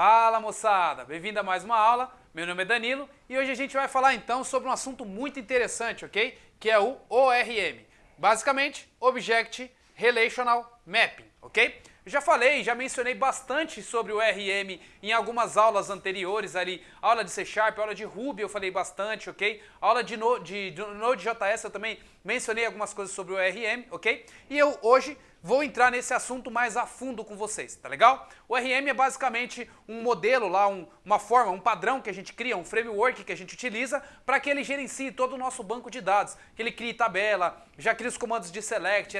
Fala moçada, bem-vindo a mais uma aula, meu nome é Danilo e hoje a gente vai falar então sobre um assunto muito interessante, ok? Que é o ORM, basicamente Object Relational Mapping, ok? Eu já falei, já mencionei bastante sobre o ORM em algumas aulas anteriores ali, aula de C#, aula de Ruby eu falei bastante, ok? Aula de Node.js eu também mencionei algumas coisas sobre o ORM, ok? E eu hoje vou entrar nesse assunto mais a fundo com vocês, tá legal? O ORM é basicamente um modelo lá, uma forma, um padrão que a gente cria, um framework que a gente utiliza para que ele gerencie todo o nosso banco de dados, que ele crie tabela, já cria os comandos de select,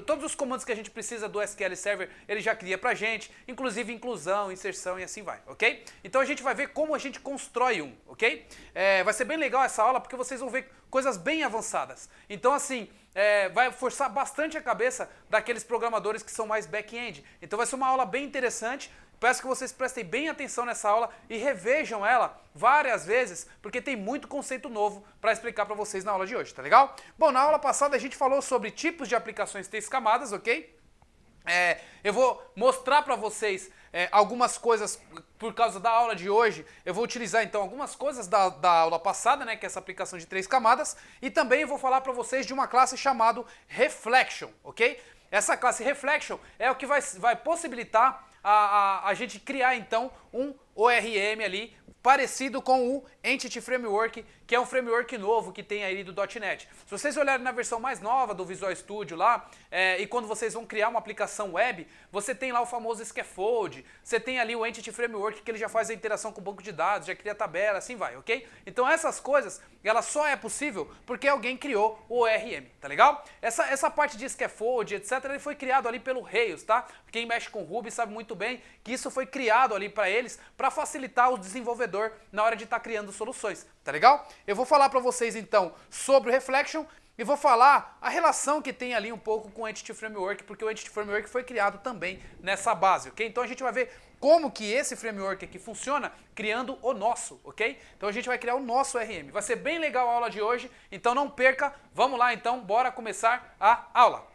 todos os comandos que a gente precisa do SQL Server, ele já cria pra gente, inclusive inclusão, inserção e assim vai, ok? Então a gente vai ver como a gente constrói um, ok? Vai ser bem legal essa aula porque vocês vão ver coisas bem avançadas. Então assim, vai forçar bastante a cabeça daqueles programadores que são mais back-end. Então vai ser uma aula bem interessante. Peço que vocês prestem bem atenção nessa aula e revejam ela várias vezes, porque tem muito conceito novo para explicar para vocês na aula de hoje, tá legal? Bom, na aula passada a gente falou sobre tipos de aplicações 3 camadas, ok? Eu vou mostrar para vocês algumas coisas por causa da aula de hoje. Eu vou utilizar então algumas coisas da aula passada, né, que é essa aplicação de 3 camadas, e também eu vou falar para vocês de uma classe chamada Reflection, ok? Essa classe Reflection é o que vai possibilitar a gente criar então um ORM ali parecido com o Entity Framework, que é um framework novo que tem aí do .NET. Se vocês olharem na versão mais nova do Visual Studio lá, e quando vocês vão criar uma aplicação web, você tem lá o famoso Scaffold, você tem ali o Entity Framework que ele já faz a interação com o banco de dados, já cria tabela, assim vai, ok? Então essas coisas, ela só é possível porque alguém criou o ORM, tá legal? Essa parte de Scaffold, etc, ele foi criado ali pelo Rails, tá? Quem mexe com Ruby sabe muito bem que isso foi criado ali para eles, para facilitar o desenvolvedor na hora de estar criando soluções, tá legal? Eu vou falar para vocês então sobre o Reflection e vou falar a relação que tem ali um pouco com o Entity Framework, porque o Entity Framework foi criado também nessa base, ok? Então a gente vai ver como que esse framework aqui funciona criando o nosso, ok? Então a gente vai criar o nosso ORM. Vai ser bem legal a aula de hoje, então não perca. Vamos lá então, bora começar a aula.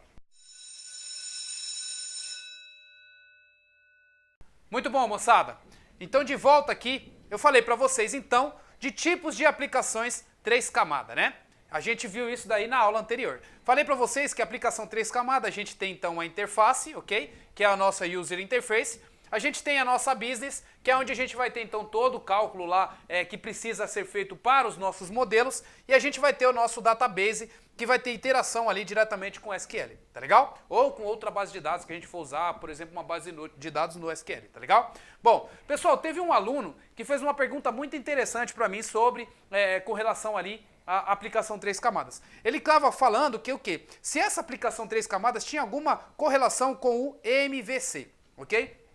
Muito bom, moçada. Então de volta aqui, eu falei para vocês então de tipos de aplicações 3 camadas, né? A gente viu isso daí na aula anterior. Falei para vocês que a aplicação 3 camadas a gente tem então a interface, ok? Que é a nossa user interface. A gente tem a nossa business, que é onde a gente vai ter então todo o cálculo lá que precisa ser feito para os nossos modelos. E a gente vai ter o nosso database, que vai ter interação ali diretamente com o SQL, tá legal? Ou com outra base de dados que a gente for usar, por exemplo, uma base de dados no SQL, tá legal? Bom, pessoal, teve um aluno que fez uma pergunta muito interessante para mim sobre, com relação ali à aplicação 3 camadas. Ele estava falando que o quê? Se essa aplicação 3 camadas tinha alguma correlação com o MVC, ok?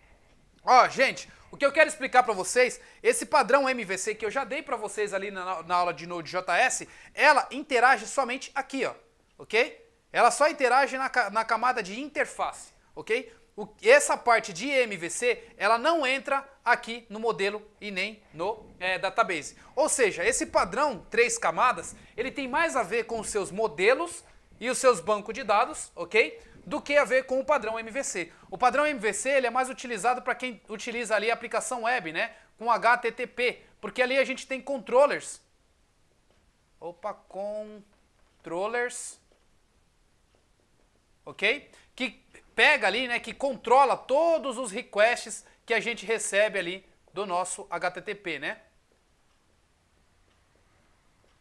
Ó, gente, o que eu quero explicar para vocês, esse padrão MVC que eu já dei para vocês ali na aula de Node.js, ela interage somente aqui, ó, ok? Ela só interage na camada de interface, ok? Essa parte de MVC, ela não entra aqui no modelo e nem no database. Ou seja, esse padrão 3 camadas, ele tem mais a ver com os seus modelos e os seus bancos de dados, ok? Do que a ver com o padrão MVC. O padrão MVC ele é mais utilizado para quem utiliza ali a aplicação web, né? Com HTTP, porque ali a gente tem controllers. Controllers. Ok? Que pega ali, né? Que controla todos os requests que a gente recebe ali do nosso HTTP, né?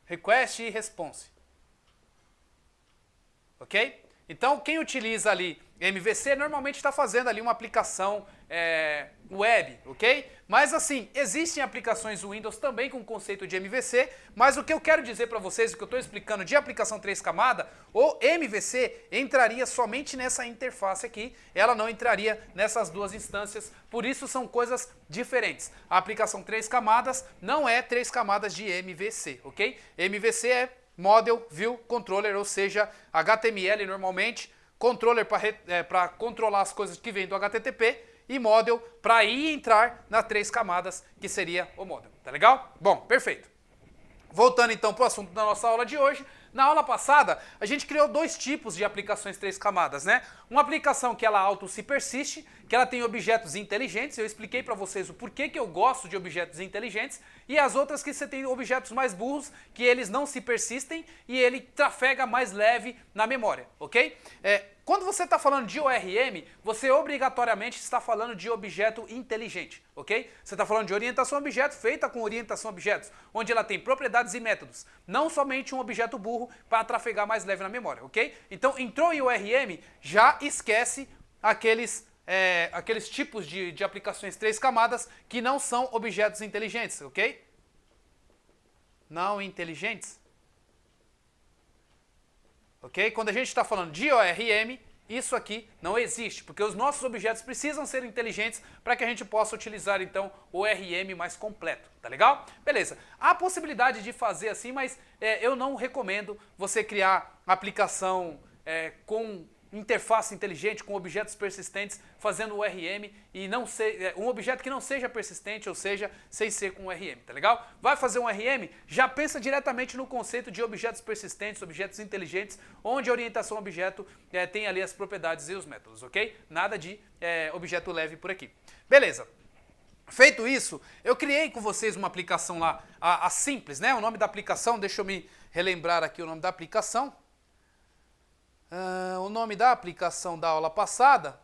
Request e response. Ok? Então, quem utiliza ali MVC normalmente está fazendo ali uma aplicação web, ok? Mas assim, existem aplicações Windows também com o conceito de MVC, mas o que eu quero dizer para vocês, o que eu estou explicando de aplicação 3 camadas, o MVC entraria somente nessa interface aqui, ela não entraria nessas duas instâncias, por isso são coisas diferentes. A aplicação 3 camadas não é 3 camadas de MVC, ok? MVC é Model View Controller, ou seja, HTML normalmente, controller para controlar as coisas que vêm do HTTP e model para ir entrar nas 3 camadas, que seria o model, tá legal? Bom, perfeito. Voltando então para o assunto da nossa aula de hoje, Na aula passada, a gente criou dois tipos de aplicações 3 camadas, né? Uma aplicação que ela auto se persiste, que ela tem objetos inteligentes, eu expliquei para vocês o porquê que eu gosto de objetos inteligentes, e as outras que você tem objetos mais burros, que eles não se persistem e ele trafega mais leve na memória, ok? Quando você está falando de ORM, você obrigatoriamente está falando de objeto inteligente, ok? Você está falando de orientação a objeto feita com orientação a objetos, onde ela tem propriedades e métodos, não somente um objeto burro para trafegar mais leve na memória, ok? Então, entrou em ORM, já esquece aqueles tipos de aplicações 3 camadas que não são objetos inteligentes, ok? Não inteligentes. Ok? Quando a gente está falando de ORM, isso aqui não existe, porque os nossos objetos precisam ser inteligentes para que a gente possa utilizar, então, o ORM mais completo, tá legal? Beleza. Há possibilidade de fazer assim, mas eu não recomendo você criar aplicação com interface inteligente, com objetos persistentes, fazendo ORM e não ser um objeto que não seja persistente, ou seja, sem ser com ORM, tá legal? Vai fazer um ORM, já pensa diretamente no conceito de objetos persistentes, objetos inteligentes, onde a orientação a objeto tem ali as propriedades e os métodos, ok? Nada de objeto leve por aqui. Beleza. Feito isso, eu criei com vocês uma aplicação lá, a simples, né? O nome da aplicação, deixa eu me relembrar aqui o nome da aplicação. O nome da aplicação da aula passada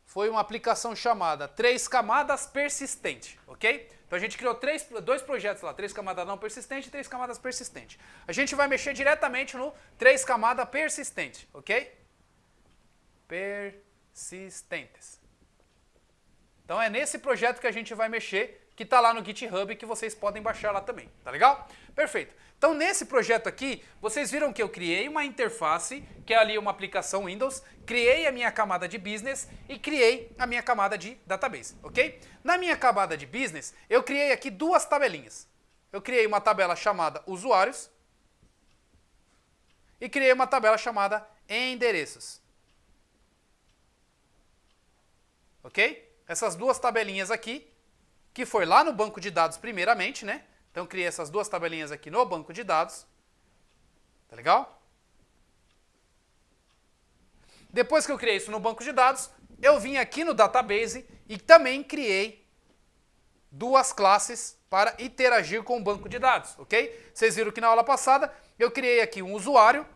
foi uma aplicação chamada 3 camadas persistente, ok? Então a gente criou dois projetos lá, 3 camadas não persistente e 3 camadas persistente. A gente vai mexer diretamente no 3 camadas persistente, ok? Persistentes. Então é nesse projeto que a gente vai mexer, que está lá no GitHub, que vocês podem baixar lá também, tá legal? Perfeito. Então nesse projeto aqui, vocês viram que eu criei uma interface, que é ali uma aplicação Windows, criei a minha camada de business e criei a minha camada de database, ok? Na minha camada de business, eu criei aqui duas tabelinhas. Eu criei uma tabela chamada usuários e criei uma tabela chamada endereços. Ok? Essas duas tabelinhas aqui, que foi lá no banco de dados primeiramente, né? Então, criei essas duas tabelinhas aqui no banco de dados. Tá legal? Depois que eu criei isso no banco de dados, eu vim aqui no database e também criei duas classes para interagir com o banco de dados, ok? Vocês viram que na aula passada eu criei aqui um usuário,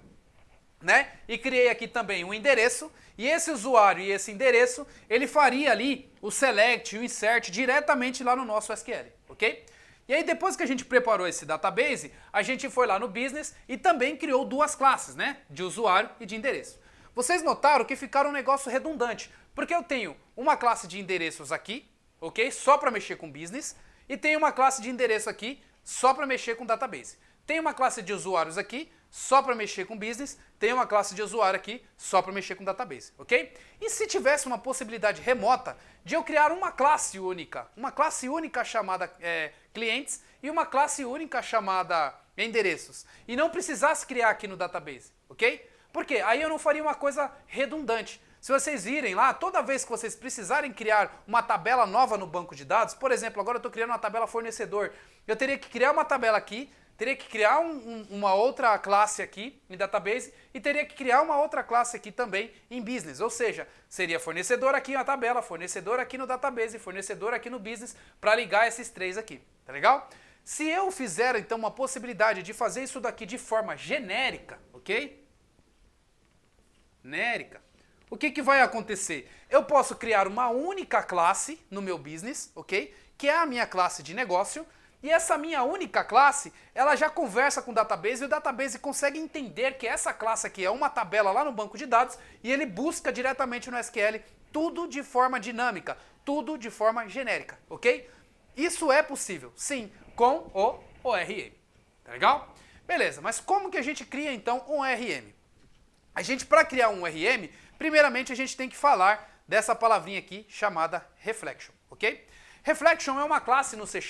né? E criei aqui também um endereço. E esse usuário e esse endereço, ele faria ali o select e o insert diretamente lá no nosso SQL, ok? E aí depois que a gente preparou esse database, a gente foi lá no business e também criou duas classes, né? De usuário e de endereço. Vocês notaram que ficaram um negócio redundante, porque eu tenho uma classe de endereços aqui, ok? Só para mexer com business, e tenho uma classe de endereço aqui, só para mexer com database. Tem uma classe de usuários aqui, só para mexer com business, tem uma classe de usuário aqui, só para mexer com database, ok? E se tivesse uma possibilidade remota de eu criar uma classe única chamada clientes e uma classe única chamada endereços, e não precisasse criar aqui no database, ok? Por quê? Aí eu não faria uma coisa redundante. Se vocês virem lá, toda vez que vocês precisarem criar uma tabela nova no banco de dados, por exemplo, agora eu estou criando uma tabela fornecedor, eu teria que criar uma tabela aqui, teria que criar uma outra classe aqui em database e teria que criar uma outra classe aqui também em business. Ou seja, seria fornecedor aqui na tabela, fornecedor aqui no database, fornecedor aqui no business, para ligar esses três aqui. Tá legal? Se eu fizer, então, uma possibilidade de fazer isso daqui de forma genérica, ok? Genérica. O que vai acontecer? Eu posso criar uma única classe no meu business, ok? Que é a minha classe de negócio. E essa minha única classe, ela já conversa com o database e o database consegue entender que essa classe aqui é uma tabela lá no banco de dados e ele busca diretamente no SQL tudo de forma dinâmica, tudo de forma genérica, ok? Isso é possível, sim, com o ORM. Tá legal? Beleza, mas como que a gente cria então um ORM? A gente, para criar um ORM, primeiramente a gente tem que falar dessa palavrinha aqui chamada reflection, ok? Reflection é uma classe no C#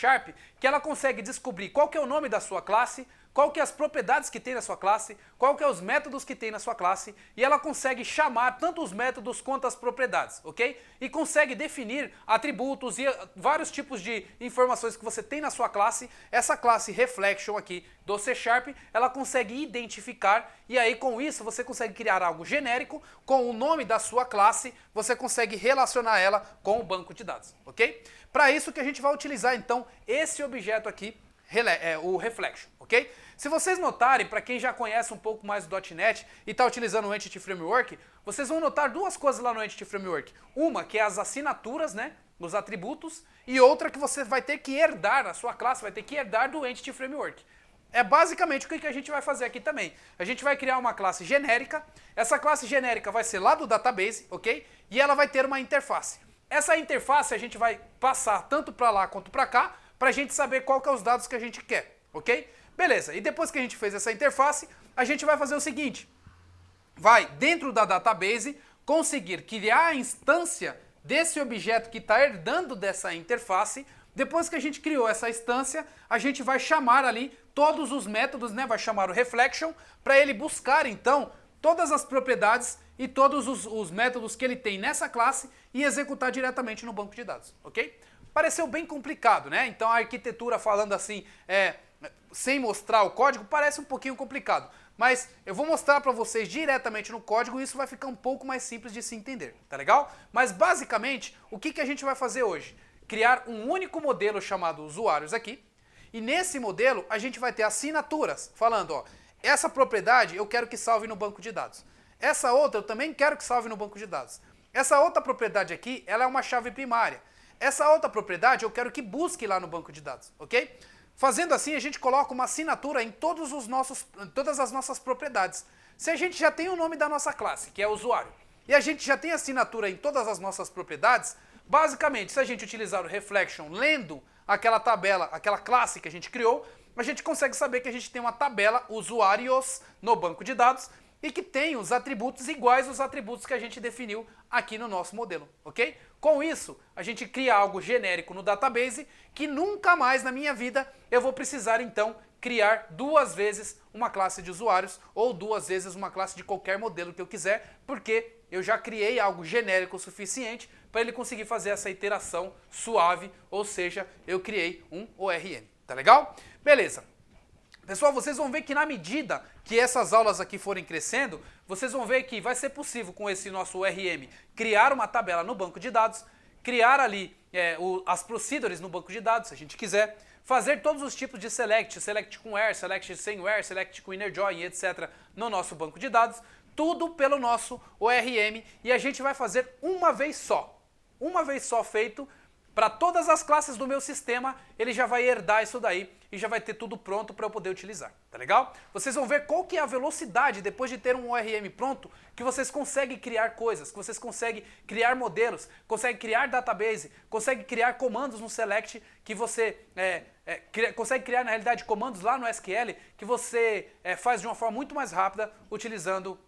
que ela consegue descobrir qual que é o nome da sua classe, qual que é as propriedades que tem na sua classe, qual que é os métodos que tem na sua classe, e ela consegue chamar tanto os métodos quanto as propriedades, ok? E consegue definir atributos e vários tipos de informações que você tem na sua classe. Essa classe Reflection aqui do C#, ela consegue identificar, e aí com isso você consegue criar algo genérico com o nome da sua classe, você consegue relacionar ela com o banco de dados, ok? Para isso que a gente vai utilizar então esse objeto aqui, o Reflection, ok? Se vocês notarem, para quem já conhece um pouco mais do .NET e está utilizando o Entity Framework, vocês vão notar duas coisas lá no Entity Framework. Uma que é as assinaturas, né, os atributos, e outra que você vai ter que herdar, a sua classe vai ter que herdar do Entity Framework. É basicamente o que a gente vai fazer aqui também. A gente vai criar uma classe genérica, essa classe genérica vai ser lá do database, ok? E ela vai ter uma interface. Essa interface a gente vai passar tanto para lá quanto para cá, para a gente saber qual que é os dados que a gente quer, ok? Beleza, e depois que a gente fez essa interface, a gente vai fazer o seguinte. Vai, dentro da database, conseguir criar a instância desse objeto que está herdando dessa interface. Depois que a gente criou essa instância, a gente vai chamar ali todos os métodos, né? Vai chamar o Reflection, para ele buscar então todas as propriedades e todos os métodos que ele tem nessa classe e executar diretamente no banco de dados, ok? Pareceu bem complicado, né? Então a arquitetura falando assim, sem mostrar o código, parece um pouquinho complicado. Mas eu vou mostrar para vocês diretamente no código e isso vai ficar um pouco mais simples de se entender, tá legal? Mas basicamente, o que a gente vai fazer hoje? Criar um único modelo chamado usuários aqui. E nesse modelo a gente vai ter assinaturas, falando, ó, essa propriedade eu quero que salve no banco de dados. Essa outra eu também quero que salve no banco de dados. Essa outra propriedade aqui, ela é uma chave primária. Essa outra propriedade eu quero que busque lá no banco de dados, ok? Fazendo assim, a gente coloca uma assinatura em todas as nossas propriedades. Se a gente já tem o nome da nossa classe, que é usuário, e a gente já tem assinatura em todas as nossas propriedades, basicamente, se a gente utilizar o Reflection lendo aquela tabela, aquela classe que a gente criou, a gente consegue saber que a gente tem uma tabela usuários no banco de dados e que tem os atributos iguais aos atributos que a gente definiu aqui no nosso modelo, ok? Com isso, a gente cria algo genérico no database que nunca mais na minha vida eu vou precisar, então, criar duas vezes uma classe de usuários ou duas vezes uma classe de qualquer modelo que eu quiser, porque eu já criei algo genérico o suficiente para ele conseguir fazer essa iteração suave, ou seja, eu criei um ORM, tá legal? Beleza. Pessoal, vocês vão ver que na medida que essas aulas aqui forem crescendo, vocês vão ver que vai ser possível com esse nosso ORM criar uma tabela no banco de dados, criar ali as procedures no banco de dados, se a gente quiser, fazer todos os tipos de select com where, select sem where, select com inner join, etc. no nosso banco de dados, tudo pelo nosso ORM e a gente vai fazer uma vez só feito. Para todas as classes do meu sistema, ele já vai herdar isso daí e já vai ter tudo pronto para eu poder utilizar, tá legal? Vocês vão ver qual que é a velocidade, depois de ter um ORM pronto, que vocês conseguem criar coisas, que vocês conseguem criar modelos, conseguem criar database, conseguem criar comandos no select, que você consegue criar, na realidade, comandos lá no SQL, que você faz de uma forma muito mais rápida, utilizando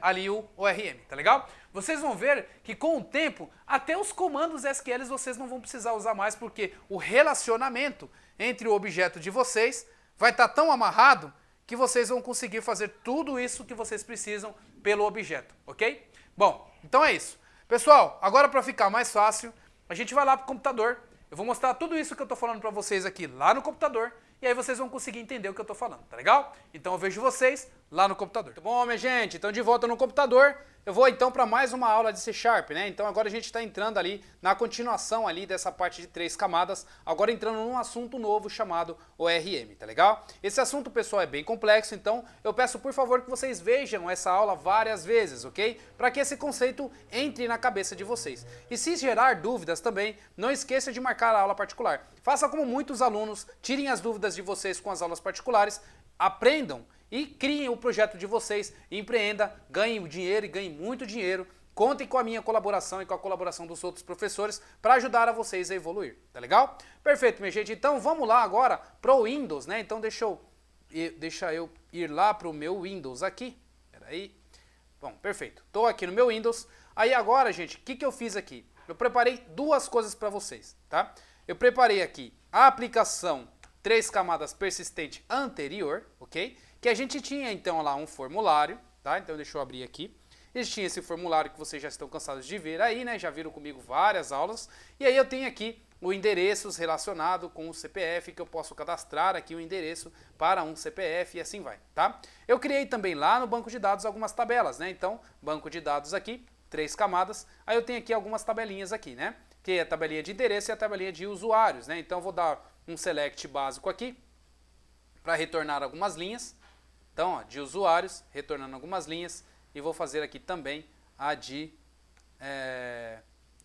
ali o ORM, tá legal? Vocês vão ver que com o tempo, até os comandos SQL vocês não vão precisar usar mais, porque o relacionamento entre o objeto de vocês vai estar tão amarrado que vocês vão conseguir fazer tudo isso que vocês precisam pelo objeto, ok? Bom, então é isso. Pessoal, agora para ficar mais fácil, a gente vai lá para o computador, eu vou mostrar tudo isso que eu estou falando para vocês aqui lá no computador, e aí vocês vão conseguir entender o que eu estou falando, tá legal? Então eu vejo vocês lá no computador. Tá bom, minha gente? Então de volta no computador, eu vou então para mais uma aula de C#, né? Então agora a gente está entrando ali na continuação ali dessa parte de 3 camadas, agora entrando num assunto novo chamado ORM, tá legal? Esse assunto, pessoal, é bem complexo, então eu peço por favor que vocês vejam essa aula várias vezes, ok? Para que esse conceito entre na cabeça de vocês. E se gerar dúvidas também, não esqueça de marcar a aula particular. Faça como muitos alunos, tirem as dúvidas de vocês com as aulas particulares, aprendam e criem o projeto de vocês, empreenda, ganhem dinheiro e ganhem muito dinheiro. Contem com a minha colaboração e com a colaboração dos outros professores para ajudar a vocês a evoluir, tá legal? Perfeito, minha gente. Então vamos lá agora para o Windows, né? Então deixa eu ir lá para o meu Windows aqui. Peraí. Bom, perfeito. Estou aqui no meu Windows. Aí agora, gente, o que eu fiz aqui? Eu preparei duas coisas para vocês, tá? Eu preparei aqui a aplicação 3 camadas persistente anterior, ok? Que a gente tinha então lá um formulário, tá? Então deixa eu abrir aqui. A gente tinha esse formulário que vocês já estão cansados de ver aí, né? Já viram comigo várias aulas. E aí eu tenho aqui o endereços relacionado com o CPF, que eu posso cadastrar aqui o endereço para um CPF e assim vai, tá? Eu criei também lá no banco de dados algumas tabelas, né? Então, banco de dados aqui, 3 camadas. Aí eu tenho aqui algumas tabelinhas aqui, né? Que é a tabelinha de endereço e a tabelinha de usuários, né? Então eu vou dar um select básico aqui para retornar algumas linhas. Então, ó, de usuários, retornando algumas linhas. E vou fazer aqui também a de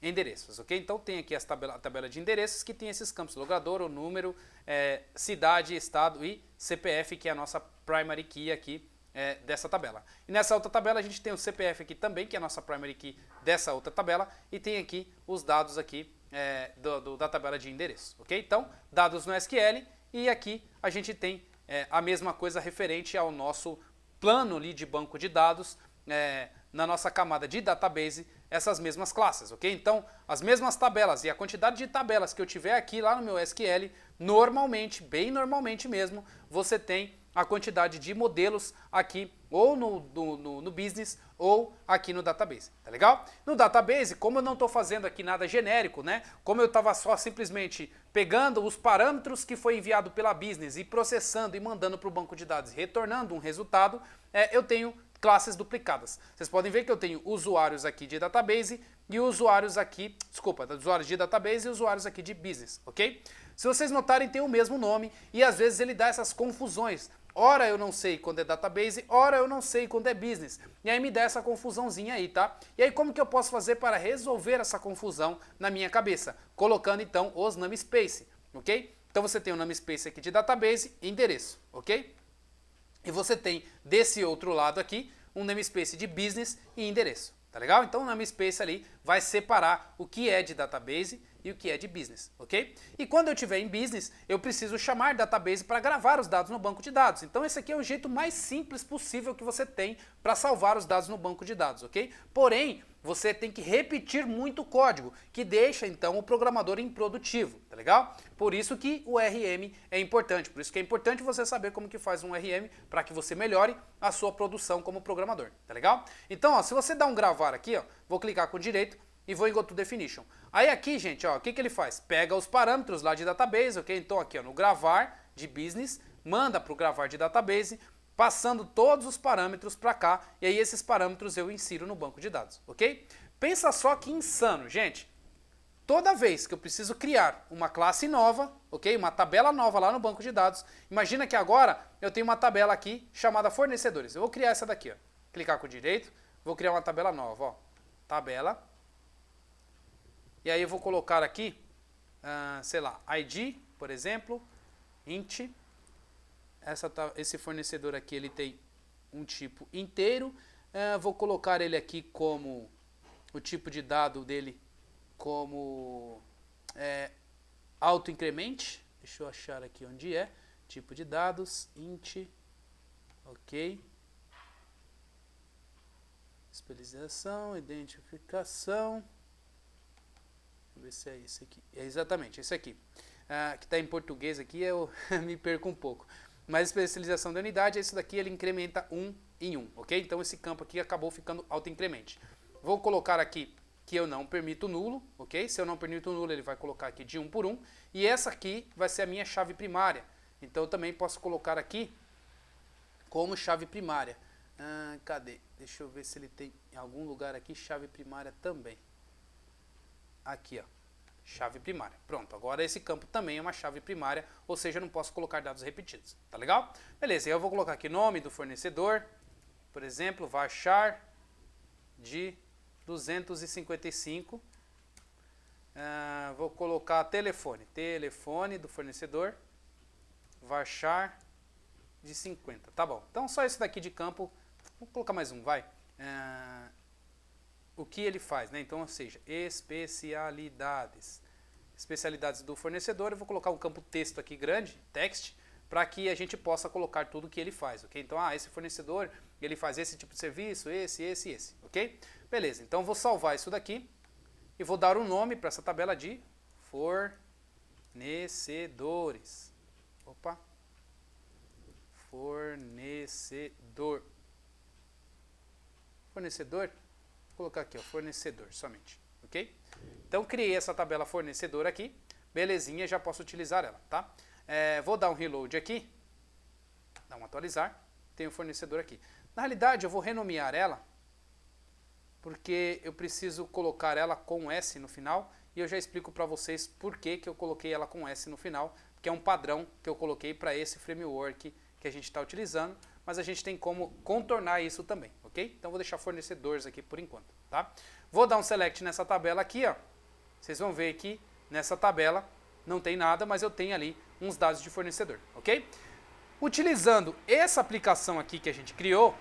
endereços, ok? Então tem aqui a tabela de endereços que tem esses campos, logrador, o número, cidade, estado e CPF, que é a nossa primary key aqui dessa tabela. E nessa outra tabela a gente tem o CPF aqui também, que é a nossa primary key dessa outra tabela, e tem aqui os dados aqui da tabela de endereço, ok? Então, dados no SQL, e aqui a gente tem a mesma coisa referente ao nosso plano ali de banco de dados, na nossa camada de database, essas mesmas classes, ok? Então, as mesmas tabelas e a quantidade de tabelas que eu tiver aqui lá no meu SQL, normalmente, bem normalmente mesmo, você tem a quantidade de modelos aqui, ou no business, ou aqui no database, tá legal? No database, como eu não estou fazendo aqui nada genérico, né? Como eu estava só simplesmente pegando os parâmetros que foi enviado pela business e processando e mandando para o banco de dados, retornando um resultado, eu tenho classes duplicadas. Vocês podem ver que eu tenho usuários aqui de database e usuários aqui, usuários de database e usuários aqui de business, ok? Se vocês notarem, tem o mesmo nome e às vezes ele dá essas confusões. Ora eu não sei quando é database, ora eu não sei quando é business. E aí me dá essa confusãozinha aí, tá? E aí como que eu posso fazer para resolver essa confusão na minha cabeça? Colocando então os namespace, ok? Então você tem o namespace aqui de database e endereço, ok? E você tem desse outro lado aqui um namespace de business e endereço, tá legal? Então o namespace ali vai separar o que é de database e o que é de business, ok? E quando eu estiver em business, eu preciso chamar database para gravar os dados no banco de dados. Então esse aqui é o jeito mais simples possível que você tem para salvar os dados no banco de dados, ok? Porém, você tem que repetir muito o código, que deixa então o programador improdutivo, tá legal? Por isso que o RM é importante, por isso que é importante você saber como que faz um RM para que você melhore a sua produção como programador, tá legal? Então, ó, se você dá um gravar aqui, ó, vou clicar com direito e vou em Go to Definition. Aí aqui, gente, ó, o que ele faz? Pega os parâmetros lá de database, ok? Então aqui, ó, no gravar de business, manda para o gravar de database, passando todos os parâmetros para cá, e aí esses parâmetros eu insiro no banco de dados, ok? Pensa só que insano, gente. Toda vez que eu preciso criar uma classe nova, ok? Uma tabela nova lá no banco de dados, imagina que agora eu tenho uma tabela aqui chamada fornecedores. Eu vou criar essa daqui, ó. Clicar com o direito, vou criar uma tabela nova, ó. Tabela. E aí eu vou colocar aqui, sei lá, ID, por exemplo, int. Esse fornecedor aqui ele tem um tipo inteiro. Vou colocar ele aqui como o tipo de dado dele como auto-incremente. Deixa eu achar aqui onde é. Tipo de dados, int, ok. Especialização, identificação. Deixa eu ver se é esse aqui. É exatamente, esse aqui. Que está em português aqui, eu me perco um pouco. Mas especialização da unidade, esse daqui ele incrementa 1 em 1, ok? Então esse campo aqui acabou ficando auto-incremente. Vou colocar aqui que eu não permito nulo, ok? Se eu não permito nulo, ele vai colocar aqui de 1 por 1. E essa aqui vai ser a minha chave primária. Então eu também posso colocar aqui como chave primária. Cadê? Deixa eu ver se ele tem em algum lugar aqui chave primária também. Aqui, ó. Chave primária. Pronto, agora esse campo também é uma chave primária, ou seja, eu não posso colocar dados repetidos. Tá legal? Beleza, eu vou colocar aqui nome do fornecedor, por exemplo, varchar de 255. Vou colocar telefone do fornecedor, varchar de 50. Tá bom, então só esse daqui de campo, vou colocar mais um, vai. O que ele faz, né? Então, ou seja, especialidades do fornecedor, eu vou colocar um campo texto aqui grande, text, para que a gente possa colocar tudo que ele faz, ok? Então, esse fornecedor, ele faz esse tipo de serviço, esse, ok? Beleza, então vou salvar isso daqui e vou dar um nome para essa tabela de fornecedores, Opa. Fornecedor. Fornecedor. Vou colocar aqui, ó, fornecedor somente, ok? Então, criei essa tabela fornecedor aqui. Belezinha, já posso utilizar ela, tá? Vou dar um reload aqui. Dar um atualizar. Tem o fornecedor aqui. Na realidade, eu vou renomear ela, porque eu preciso colocar ela com S no final, e eu já explico para vocês por que eu coloquei ela com S no final, que é um padrão que eu coloquei para esse framework que a gente está utilizando, mas a gente tem como contornar isso também, ok? Então vou deixar fornecedores aqui por enquanto, tá? Vou dar um select nessa tabela aqui, ó. Vocês vão ver que nessa tabela não tem nada, mas eu tenho ali uns dados de fornecedor, ok? Utilizando essa aplicação aqui que a gente criou,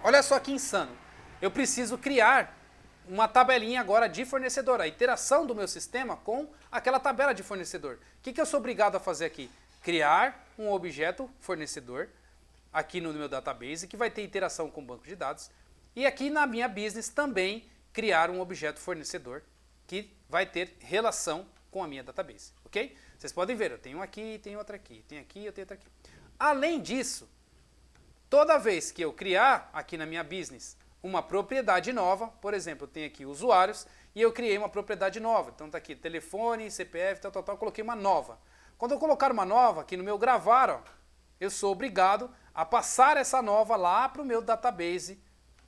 olha só que insano. Eu preciso criar uma tabelinha agora de fornecedor, a interação do meu sistema com aquela tabela de fornecedor. O que eu sou obrigado a fazer aqui? Criar um objeto fornecedor aqui no meu database, que vai ter interação com o banco de dados, e aqui na minha business também criar um objeto fornecedor que vai ter relação com a minha database, ok? Vocês podem ver, eu tenho um aqui, tenho outro aqui, tenho aqui, eu tenho outro aqui. Além disso, toda vez que eu criar aqui na minha business uma propriedade nova, por exemplo, eu tenho aqui usuários e eu criei uma propriedade nova. Então tá aqui telefone, CPF, tal, eu coloquei uma nova. Quando eu colocar uma nova aqui no meu gravar, ó, eu sou obrigado a passar essa nova lá para o meu database,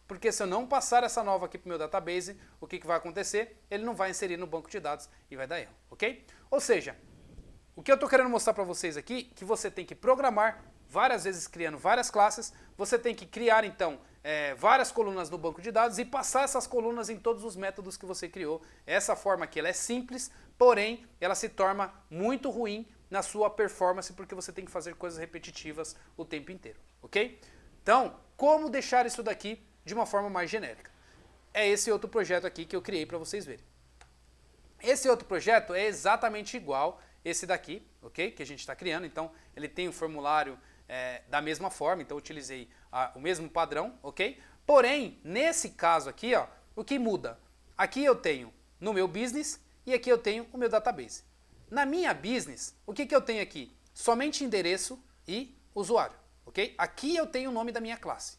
porque se eu não passar essa nova aqui para o meu database, o que vai acontecer? Ele não vai inserir no banco de dados e vai dar erro, ok? Ou seja, o que eu estou querendo mostrar para vocês aqui, que você tem que programar várias vezes criando várias classes, você tem que criar então várias colunas no banco de dados e passar essas colunas em todos os métodos que você criou. Essa forma aqui ela é simples, porém ela se torna muito ruim na sua performance porque você tem que fazer coisas repetitivas o tempo inteiro, ok? Então, como deixar isso daqui de uma forma mais genérica? É esse outro projeto aqui que eu criei para vocês verem. Esse outro projeto é exatamente igual esse daqui, ok? Que a gente está criando, então ele tem um formulário da mesma forma, então eu utilizei o mesmo padrão, ok? Porém, nesse caso aqui, ó, o que muda? Aqui eu tenho no meu business e aqui eu tenho o meu database. Na minha business, o que eu tenho aqui? Somente endereço e usuário, ok? Aqui eu tenho o nome da minha classe.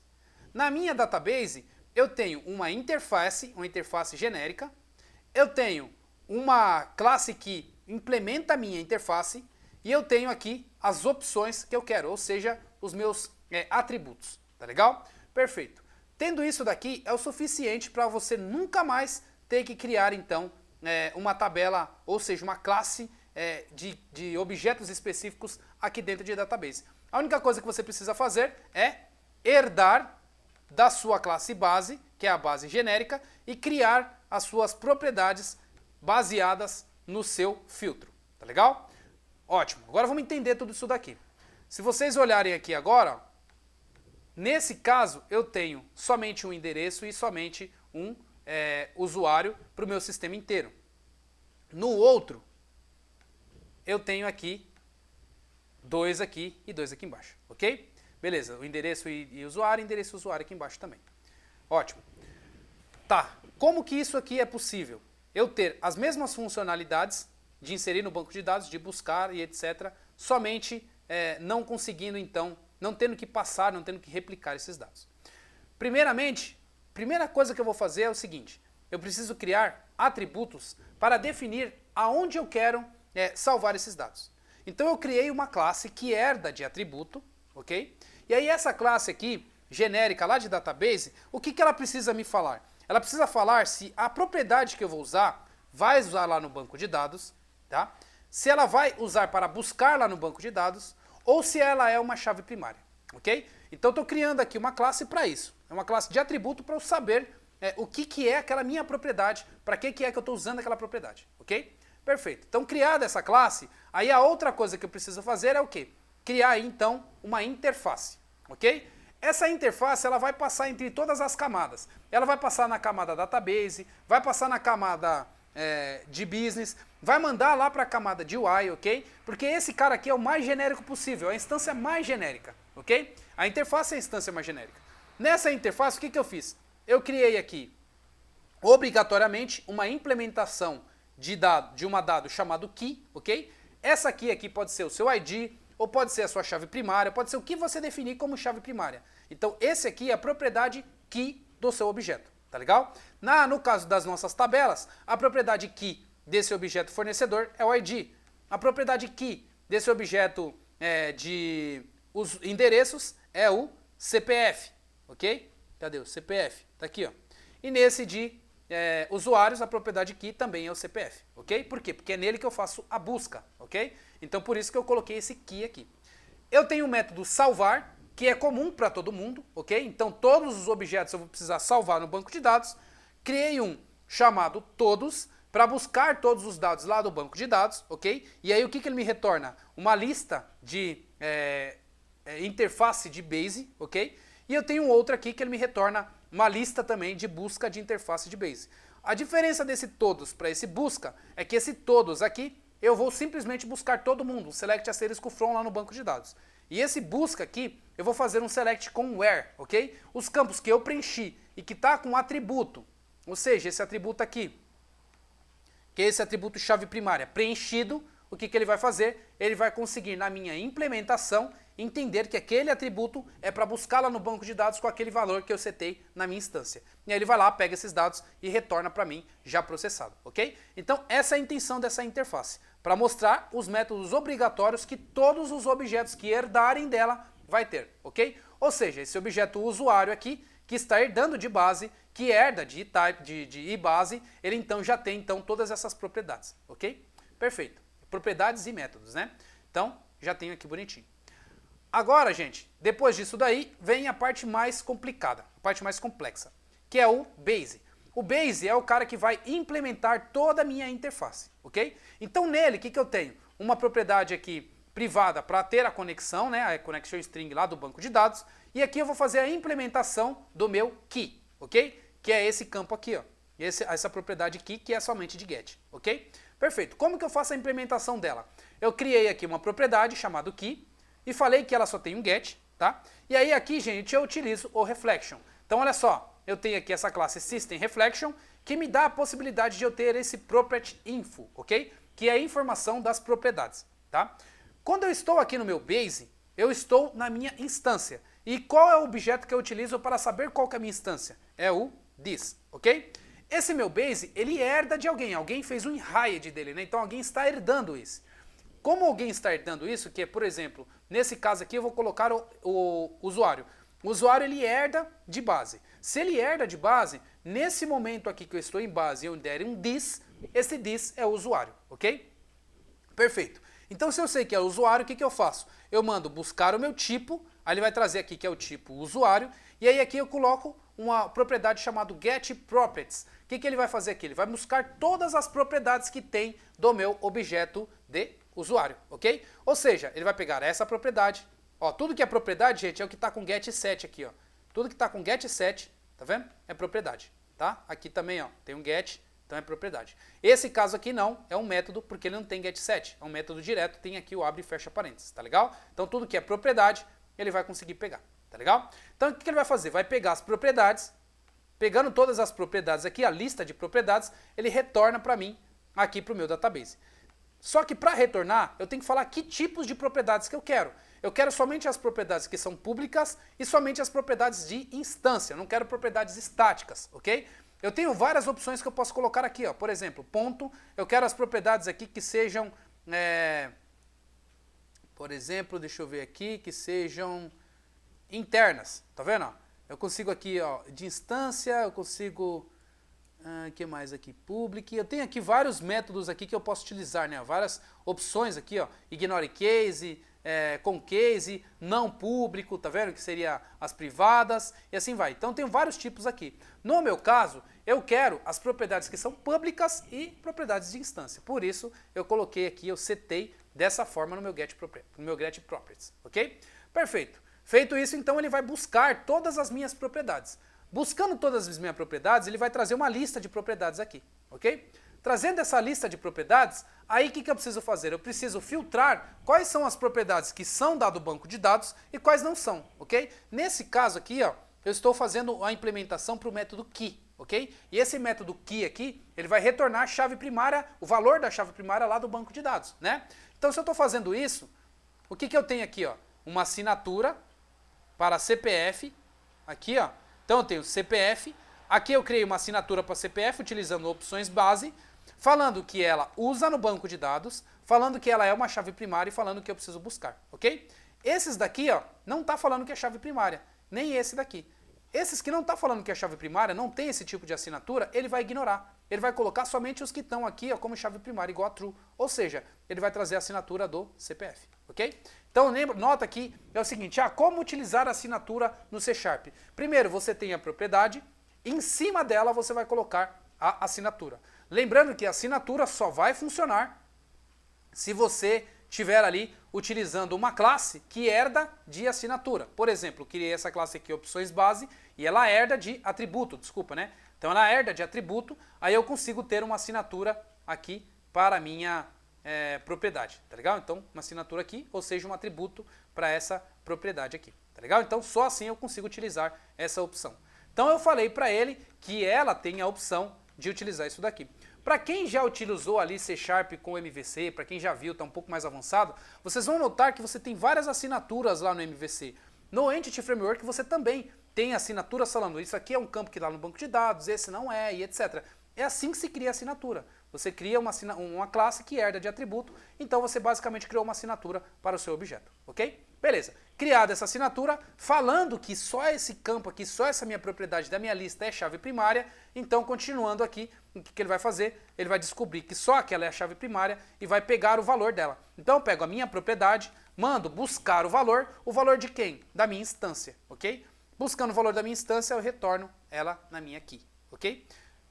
Na minha database, eu tenho uma interface genérica, eu tenho uma classe que implementa a minha interface e eu tenho aqui as opções que eu quero, ou seja, os meus atributos, tá legal? Perfeito. Tendo isso daqui é o suficiente para você nunca mais ter que criar então uma tabela, ou seja, uma classe de objetos específicos aqui dentro de database. A única coisa que você precisa fazer é herdar da sua classe base, que é a base genérica, e criar as suas propriedades baseadas no seu filtro, tá legal? Ótimo, agora vamos entender tudo isso daqui. Se vocês olharem aqui agora, nesse caso eu tenho somente um endereço e somente um usuário para o meu sistema inteiro. No outro, eu tenho aqui dois aqui e dois aqui embaixo, ok? Beleza, o endereço e usuário aqui embaixo também. Ótimo. Tá, como que isso aqui é possível? Eu ter as mesmas funcionalidades de inserir no banco de dados, de buscar e etc., somente não conseguindo então, não tendo que passar, não tendo que replicar esses dados. Primeiramente, primeira coisa que eu vou fazer é o seguinte, eu preciso criar atributos para definir aonde eu quero salvar esses dados. Então eu criei uma classe que herda de atributo, ok? E aí essa classe aqui, genérica lá de database, o que ela precisa me falar? Ela precisa falar se a propriedade que eu vou usar, vai usar lá no banco de dados, tá? Se ela vai usar para buscar lá no banco de dados, ou se ela é uma chave primária, ok? Então eu estou criando aqui uma classe para isso. É uma classe de atributo para eu saber o que é aquela minha propriedade, para que é que eu estou usando aquela propriedade, ok? Perfeito. Então criada essa classe, aí a outra coisa que eu preciso fazer é o quê? Criar aí, então uma interface, ok? Essa interface ela vai passar entre todas as camadas. Ela vai passar na camada database, vai passar na camada de business, vai mandar lá para a camada de UI, ok? Porque esse cara aqui é o mais genérico possível, a instância mais genérica, ok? A interface é a instância mais genérica. Nessa interface, o que eu fiz? Eu criei aqui, obrigatoriamente, uma implementação de uma dado chamado key, ok? Essa key aqui pode ser o seu ID, ou pode ser a sua chave primária, pode ser o que você definir como chave primária. Então esse aqui é a propriedade key do seu objeto, tá legal? No caso das nossas tabelas, a propriedade key desse objeto fornecedor é o ID. A propriedade key desse objeto de os endereços é o CPF, ok? Cadê o CPF? Tá aqui, ó. E nesse de usuários, a propriedade key também é o CPF, ok? Por quê? Porque é nele que eu faço a busca, ok? Então por isso que eu coloquei esse key aqui. Eu tenho o método salvar, que é comum para todo mundo, ok? Então todos os objetos eu vou precisar salvar no banco de dados. Criei um chamado todos, para buscar todos os dados lá do banco de dados, ok? E aí o que ele me retorna? Uma lista de interface de base, ok? E eu tenho outro aqui que ele me retorna uma lista também de busca de interface de base. A diferença desse todos para esse busca é que esse todos aqui eu vou simplesmente buscar todo mundo, um select asterisco from lá no banco de dados. E esse busca aqui eu vou fazer um select com where, ok? Os campos que eu preenchi e que está com atributo, ou seja, esse atributo aqui, que é esse atributo chave primária preenchido, o que ele vai fazer? Ele vai conseguir, na minha implementação, entender que aquele atributo é para buscar lá no banco de dados com aquele valor que eu setei na minha instância. E aí ele vai lá, pega esses dados e retorna para mim já processado, ok? Então essa é a intenção dessa interface, para mostrar os métodos obrigatórios que todos os objetos que herdarem dela vai ter, ok? Ou seja, esse objeto usuário aqui, que está herdando de base, que herda de type, de ibase, ele então já tem todas essas propriedades, ok? Perfeito. Propriedades e métodos, né? Então, já tenho aqui bonitinho. Agora, gente, depois disso daí, vem a parte mais complicada, a parte mais complexa, que é o base. O base é o cara que vai implementar toda a minha interface, ok? Então, nele, o que eu tenho? Uma propriedade aqui privada para ter a conexão, né? A connection string lá do banco de dados. E aqui eu vou fazer a implementação do meu key, ok? Que é esse campo aqui, ó. Essa propriedade key que é somente de get, ok? Perfeito. Como que eu faço a implementação dela? Eu criei aqui uma propriedade chamada key e falei que ela só tem um get, tá? E aí aqui, gente, eu utilizo o reflection. Então, olha só, eu tenho aqui essa classe system reflection que me dá a possibilidade de eu ter esse property info, ok? Que é a informação das propriedades, tá? Quando eu estou aqui no meu base, eu estou na minha instância. E qual é o objeto que eu utilizo para saber qual que é a minha instância? É o this, ok? Esse meu base, ele herda de alguém. Alguém fez um inherit dele, né? Então alguém está herdando isso. Como alguém está herdando isso, que é, por exemplo, nesse caso aqui eu vou colocar o usuário. O usuário, ele herda de base. Se ele herda de base, nesse momento aqui que eu estou em base e eu der um this, esse this é o usuário, ok? Perfeito. Então, se eu sei que é o usuário, o que eu faço? Eu mando buscar o meu tipo, aí ele vai trazer aqui que é o tipo usuário, e aí aqui eu coloco uma propriedade chamada getProperties. O que ele vai fazer aqui? Ele vai buscar todas as propriedades que tem do meu objeto de usuário, ok? Ou seja, ele vai pegar essa propriedade, ó, tudo que é propriedade, gente, é o que está com getSet aqui, ó. Tudo que está com getSet, tá vendo? É propriedade, tá? Aqui também, ó, tem um get, então é propriedade. Esse caso aqui não, é um método, porque ele não tem getSet, é um método direto, tem aqui o abre e fecha parênteses, tá legal? Então tudo que é propriedade, ele vai conseguir pegar, tá legal? Então o que ele vai fazer? Vai pegar as propriedades, pegando todas as propriedades aqui, a lista de propriedades, ele retorna para mim, aqui para o meu database. Só que para retornar, eu tenho que falar que tipos de propriedades que eu quero. Eu quero somente as propriedades que são públicas e somente as propriedades de instância, eu não quero propriedades estáticas, ok? Eu tenho várias opções que eu posso colocar aqui, ó. Por exemplo, ponto, eu quero as propriedades aqui que sejam, por exemplo, deixa eu ver aqui, que sejam internas, tá vendo? Eu consigo aqui, ó, de instância, eu consigo, que mais aqui? Public, eu tenho aqui vários métodos aqui que eu posso utilizar, né? Várias opções aqui, ó, ignore case, com case, não público, tá vendo? Que seria as privadas e assim vai. Então tem vários tipos aqui. No meu caso, eu quero as propriedades que são públicas e propriedades de instância. Por isso, eu coloquei aqui, eu setei dessa forma no meu getProperties, ok? Perfeito. Feito isso, então ele vai buscar todas as minhas propriedades. Buscando todas as minhas propriedades, ele vai trazer uma lista de propriedades aqui, ok? Trazendo essa lista de propriedades, aí o que eu preciso fazer? Eu preciso filtrar quais são as propriedades que são do banco de dados e quais não são, ok? Nesse caso aqui, ó, eu estou fazendo a implementação para o método key, ok? E esse método key aqui, ele vai retornar a chave primária, o valor da chave primária lá do banco de dados, né? Então, se eu estou fazendo isso, o que eu tenho aqui, ó? Uma assinatura para CPF, aqui, ó. Então eu tenho CPF, aqui eu criei uma assinatura para CPF utilizando opções base, falando que ela usa no banco de dados, falando que ela é uma chave primária e falando que eu preciso buscar, ok? Esses daqui, ó, não tá falando que é chave primária, nem esse daqui. Esses que não tá falando que é chave primária, não tem esse tipo de assinatura, ele vai ignorar. Ele vai colocar somente os que estão aqui, ó, como chave primária, igual a true. Ou seja, ele vai trazer a assinatura do CPF, ok? Então, nota aqui, é o seguinte, como utilizar a assinatura no C#? Primeiro, você tem a propriedade, em cima dela você vai colocar a assinatura. Lembrando que a assinatura só vai funcionar se você estiver ali utilizando uma classe que herda de assinatura. Por exemplo, eu criei essa classe aqui, opções base, e ela herda de atributo, desculpa, né? Então ela herda de atributo, aí eu consigo ter uma assinatura aqui para a minha propriedade, tá legal? Então uma assinatura aqui, ou seja, um atributo para essa propriedade aqui, tá legal? Então só assim eu consigo utilizar essa opção. Então eu falei para ele que ela tem a opção de utilizar isso daqui. Para quem já utilizou ali C# com MVC, para quem já viu, está um pouco mais avançado, vocês vão notar que você tem várias assinaturas lá no MVC. No Entity Framework você também tem assinaturas falando, isso aqui é um campo que está no banco de dados, esse não é, e etc. É assim que se cria a assinatura. Você cria uma classe que herda de atributo, então você basicamente criou uma assinatura para o seu objeto, ok? Beleza. Criada essa assinatura, falando que só esse campo aqui, só essa minha propriedade da minha lista é chave primária, então continuando aqui, o que ele vai fazer? Ele vai descobrir que só aquela é a chave primária e vai pegar o valor dela. Então eu pego a minha propriedade, mando buscar o valor de quem? Da minha instância, ok? Buscando o valor da minha instância, eu retorno ela na minha key, ok?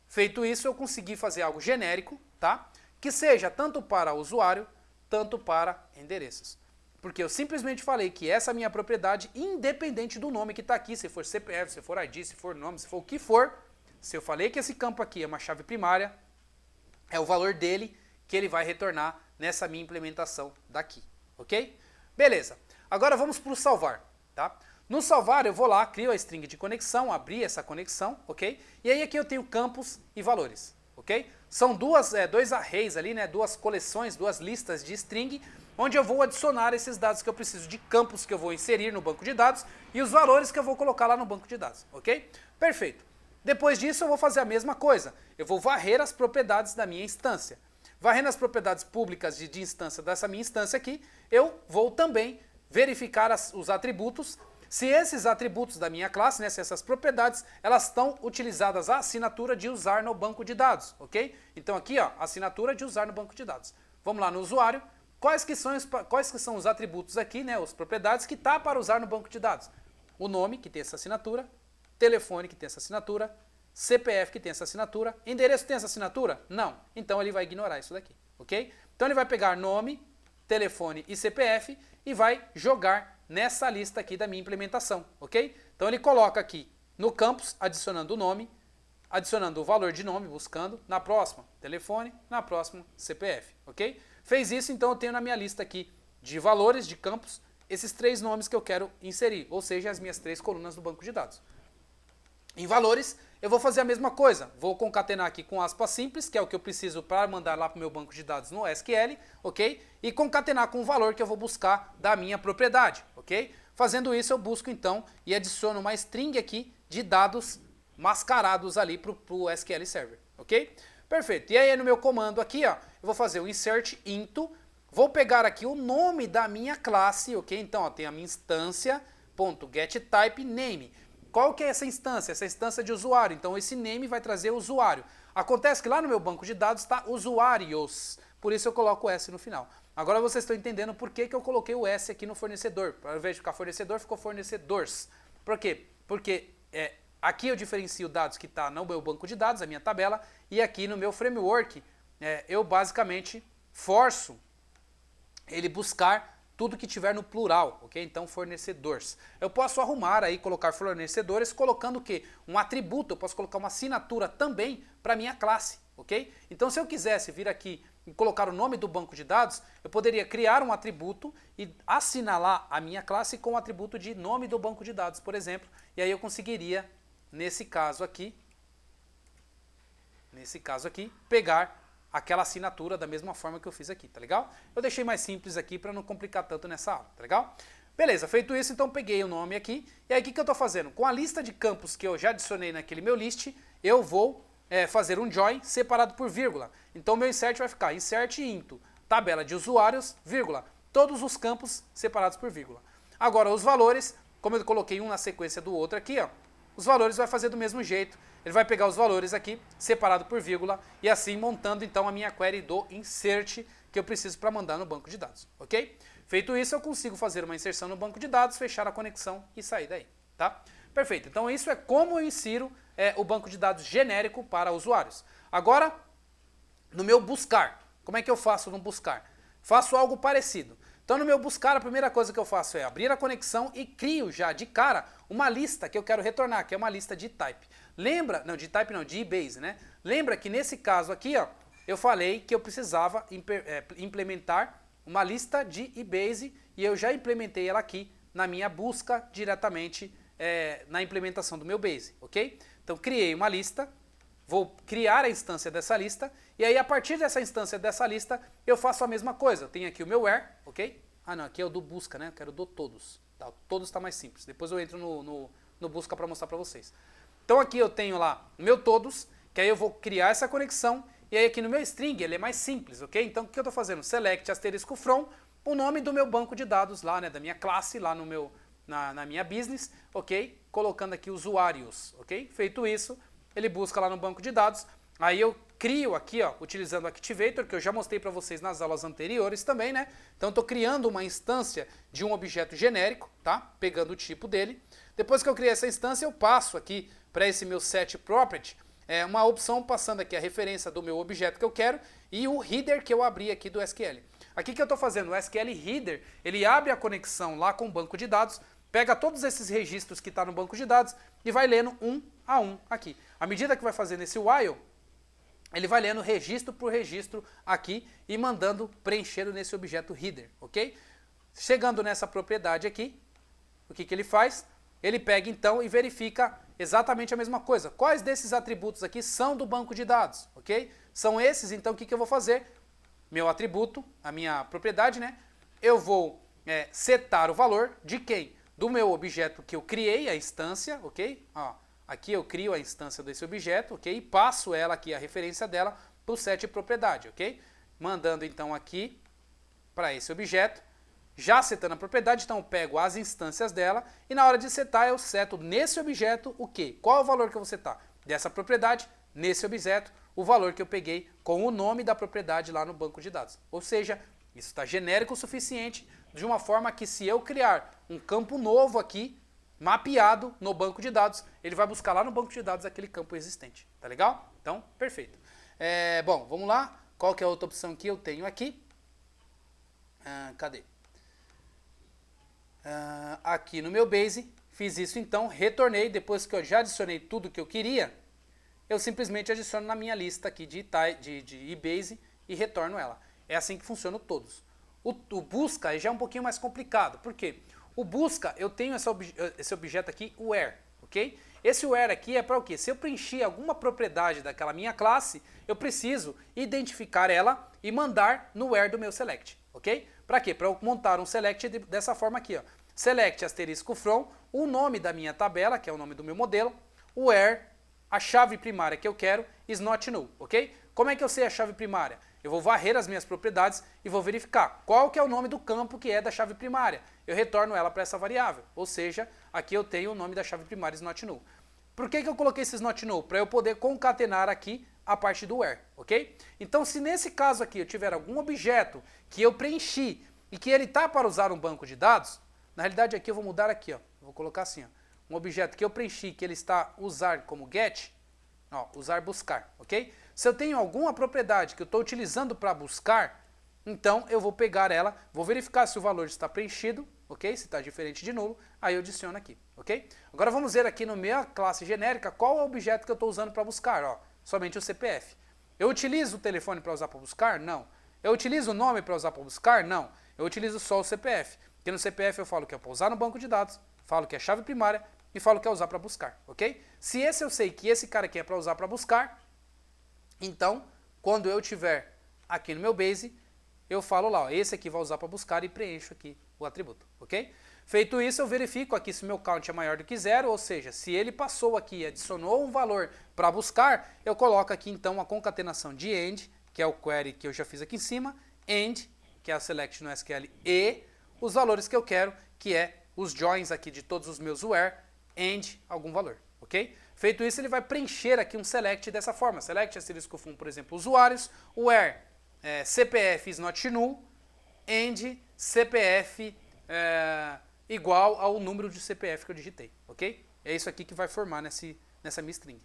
Feito isso, eu consegui fazer algo genérico, tá? Que seja tanto para usuário, tanto para endereços. Porque eu simplesmente falei que essa minha propriedade, independente do nome que está aqui, se for CPF, se for ID, se for nome, se for o que for, se eu falei que esse campo aqui é uma chave primária, é o valor dele que ele vai retornar nessa minha implementação daqui, ok? Beleza. Agora vamos para o salvar, tá? No salvar eu vou lá, crio a string de conexão, abrir essa conexão, ok? E aí aqui eu tenho campos e valores, ok? São dois arrays ali, né? Duas coleções, duas listas de string, onde eu vou adicionar esses dados que eu preciso de campos que eu vou inserir no banco de dados e os valores que eu vou colocar lá no banco de dados, ok? Perfeito. Depois disso eu vou fazer a mesma coisa, eu vou varrer as propriedades da minha instância. Varrendo as propriedades públicas de instância dessa minha instância aqui, eu vou também verificar os atributos, se esses atributos da minha classe, né, se essas propriedades, elas estão utilizadas a assinatura de usar no banco de dados, ok? Então aqui, ó, assinatura de usar no banco de dados. Vamos lá no usuário, quais que são os atributos aqui, né, as propriedades que está para usar no banco de dados? O nome, que tem essa assinatura, telefone, que tem essa assinatura, CPF, que tem essa assinatura, endereço tem essa assinatura? Não. Então ele vai ignorar isso daqui, ok? Então ele vai pegar nome, telefone e CPF e vai jogar nessa lista aqui da minha implementação, ok? Então ele coloca aqui no campus, adicionando o nome, adicionando o valor de nome, buscando, na próxima, telefone, na próxima, CPF, ok? Fez isso, então eu tenho na minha lista aqui de valores de campos, esses 3 nomes que eu quero inserir, ou seja, as minhas 3 colunas do banco de dados. Em valores, eu vou fazer a mesma coisa, vou concatenar aqui com aspas simples, que é o que eu preciso para mandar lá para o meu banco de dados no SQL, ok? E concatenar com o valor que eu vou buscar da minha propriedade, ok? Fazendo isso, eu busco então e adiciono uma string aqui de dados mascarados ali para o SQL Server, ok? Perfeito. E aí no meu comando aqui, ó, eu vou fazer o insert into, vou pegar aqui o nome da minha classe, ok? Então, ó, tem a minha instância.getTypeName. Qual que é essa instância? Essa instância de usuário. Então esse name vai trazer usuário. Acontece que lá no meu banco de dados está usuários. Por isso eu coloco o S no final. Agora vocês estão entendendo por que eu coloquei o S aqui no fornecedor. Ao invés de ficar fornecedor, ficou fornecedores. Por quê? Porque aqui eu diferencio dados que está no meu banco de dados, a minha tabela, e aqui no meu framework eu basicamente forço ele buscar tudo que tiver no plural, ok? Então, fornecedores. Eu posso arrumar aí, colocar fornecedores, colocando o quê? Um atributo, eu posso colocar uma assinatura também para minha classe, ok? Então, se eu quisesse vir aqui e colocar o nome do banco de dados, eu poderia criar um atributo e assinalar a minha classe com o atributo de nome do banco de dados, por exemplo, e aí eu conseguiria, nesse caso aqui, pegar aquela assinatura da mesma forma que eu fiz aqui, tá legal? Eu deixei mais simples aqui para não complicar tanto nessa aula, tá legal? Beleza, feito isso, então peguei o nome aqui, e aí o que eu estou fazendo? Com a lista de campos que eu já adicionei naquele meu list, eu vou fazer um join separado por vírgula. Então o meu insert vai ficar insert into, tabela de usuários, vírgula, todos os campos separados por vírgula. Agora os valores, como eu coloquei um na sequência do outro aqui, ó, os valores vai fazer do mesmo jeito. Ele vai pegar os valores aqui, separado por vírgula, e assim montando então a minha query do insert que eu preciso para mandar no banco de dados, ok? Feito isso, eu consigo fazer uma inserção no banco de dados, fechar a conexão e sair daí, tá? Perfeito, então isso é como eu insiro o banco de dados genérico para usuários. Agora, no meu buscar, como é que eu faço no buscar? Faço algo parecido. Então no meu buscar, a primeira coisa que eu faço é abrir a conexão e crio já de cara uma lista que eu quero retornar, que é uma lista de type. Lembra, não, de type não, de eBase, né? Lembra que nesse caso aqui, ó, eu falei que eu precisava implementar uma lista de eBase e eu já implementei ela aqui na minha busca diretamente na implementação do meu base, ok? Então criei uma lista, vou criar a instância dessa lista e aí a partir dessa instância dessa lista eu faço a mesma coisa. Eu tenho aqui o meu where, ok? Ah não, aqui é o do busca, né? Eu quero do todos. Tá, todos está mais simples. Depois eu entro no busca para mostrar para vocês. Então aqui eu tenho lá o meu todos, que aí eu vou criar essa conexão e aí aqui no meu string ele é mais simples, ok? Então o que eu estou fazendo? Select asterisco from, o nome do meu banco de dados lá, né? Da minha classe lá no meu, na minha business, ok? Colocando aqui usuários, ok? Feito isso, ele busca lá no banco de dados, aí eu crio aqui, ó, utilizando o Activator, que eu já mostrei para vocês nas aulas anteriores também, né? Então estou criando uma instância de um objeto genérico, tá? Pegando o tipo dele. Depois que eu criei essa instância, eu passo aqui para esse meu set property, uma opção passando aqui a referência do meu objeto que eu quero e o header que eu abri aqui do SQL. Aqui que eu estou fazendo, o SQL Header, ele abre a conexão lá com o banco de dados, pega todos esses registros que está no banco de dados e vai lendo um a um aqui. À medida que vai fazendo esse while, ele vai lendo registro por registro aqui e mandando preencher nesse objeto header, ok? Chegando nessa propriedade aqui, o que ele faz? Ele pega então e verifica exatamente a mesma coisa. Quais desses atributos aqui são do banco de dados, ok? São esses, então o que eu vou fazer? Meu atributo, a minha propriedade, né? Eu vou setar o valor de quem? Do meu objeto que eu criei, a instância, ok? Ó, aqui eu crio a instância desse objeto, ok? E passo ela aqui, a referência dela, para o set propriedade, ok? Mandando então aqui para esse objeto, já setando a propriedade, então eu pego as instâncias dela e na hora de setar eu seto nesse objeto o quê? Qual é o valor que eu vou setar? Dessa propriedade, nesse objeto, o valor que eu peguei com o nome da propriedade lá no banco de dados. Ou seja, isso está genérico o suficiente de uma forma que se eu criar um campo novo aqui, mapeado no banco de dados, ele vai buscar lá no banco de dados aquele campo existente. Tá legal? Então, perfeito. Bom, vamos lá. Qual que é a outra opção que eu tenho aqui? Cadê? Aqui no meu base, fiz isso então, retornei, depois que eu já adicionei tudo que eu queria, eu simplesmente adiciono na minha lista aqui de eBase e retorno ela. É assim que funciona todos. O busca já é um pouquinho mais complicado, por quê? O busca, eu tenho esse objeto aqui, o where, ok? Esse where aqui é para o quê? Se eu preencher alguma propriedade daquela minha classe, eu preciso identificar ela e mandar no where do meu select, ok? Para quê? Para eu montar um select dessa forma aqui, ó. Select asterisco from, o nome da minha tabela, que é o nome do meu modelo, where, a chave primária que eu quero, is not null, ok? Como é que eu sei a chave primária? Eu vou varrer as minhas propriedades e vou verificar qual que é o nome do campo que é da chave primária. Eu retorno ela para essa variável, ou seja, aqui eu tenho o nome da chave primária is not null. Por que eu coloquei esse is not null? Para eu poder concatenar aqui a parte do where, ok? Então, se nesse caso aqui eu tiver algum objeto que eu preenchi e que ele está para usar um banco de dados, na realidade aqui eu vou mudar aqui, ó, eu vou colocar assim, ó, um objeto que eu preenchi que ele está usar como get, ó, usar buscar, ok? Se eu tenho alguma propriedade que eu estou utilizando para buscar, então eu vou pegar ela, vou verificar se o valor está preenchido, ok? Se está diferente de nulo, aí eu adiciono aqui, ok? Agora vamos ver aqui no minha classe genérica qual é o objeto que eu estou usando para buscar, ó, somente o CPF. Eu utilizo o telefone para usar para buscar? Não. Eu utilizo o nome para usar para buscar? Não. Eu utilizo só o CPF, porque no CPF eu falo que é para usar no banco de dados, falo que é chave primária e falo que é usar para buscar, ok? Se esse eu sei que esse cara aqui é para usar para buscar, então, quando eu tiver aqui no meu base, eu falo lá, ó, esse aqui vai usar para buscar e preencho aqui o atributo, ok? Feito isso, eu verifico aqui se o meu count é maior do que 0, ou seja, se ele passou aqui e adicionou um valor para buscar, eu coloco aqui então a concatenação de end, que é o query que eu já fiz aqui em cima, end, que é a select no SQL, e os valores que eu quero, que é os joins aqui de todos os meus where, end, algum valor, ok? Feito isso, ele vai preencher aqui um select dessa forma, select asterisco fun, por exemplo, usuários, where CPF is not null, end CPF igual ao número de CPF que eu digitei, ok? É isso aqui que vai formar nessa minha string.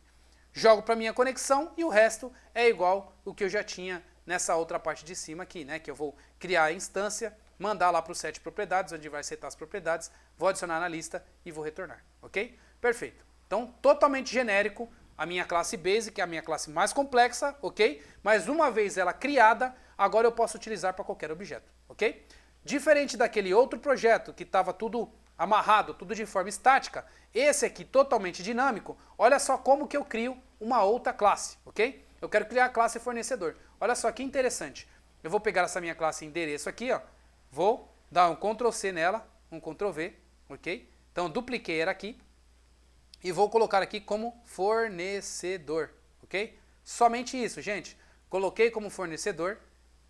Jogo para minha conexão e o resto é igual o que eu já tinha nessa outra parte de cima aqui, né? Que eu vou criar a instância, mandar lá para o set propriedades, onde vai setar as propriedades, vou adicionar na lista e vou retornar, ok? Perfeito. Então, totalmente genérico, a minha classe base, que é a minha classe mais complexa, ok? Mas uma vez ela criada, agora eu posso utilizar para qualquer objeto, ok? Diferente daquele outro projeto que estava tudo amarrado, tudo de forma estática, esse aqui totalmente dinâmico, olha só como que eu crio uma outra classe, ok? Eu quero criar a classe fornecedor. Olha só que interessante. Eu vou pegar essa minha classe endereço aqui, ó, vou dar um Ctrl C nela, um Ctrl V, ok? Então eu dupliquei ela aqui e vou colocar aqui como fornecedor, ok? Somente isso, gente. Coloquei como fornecedor.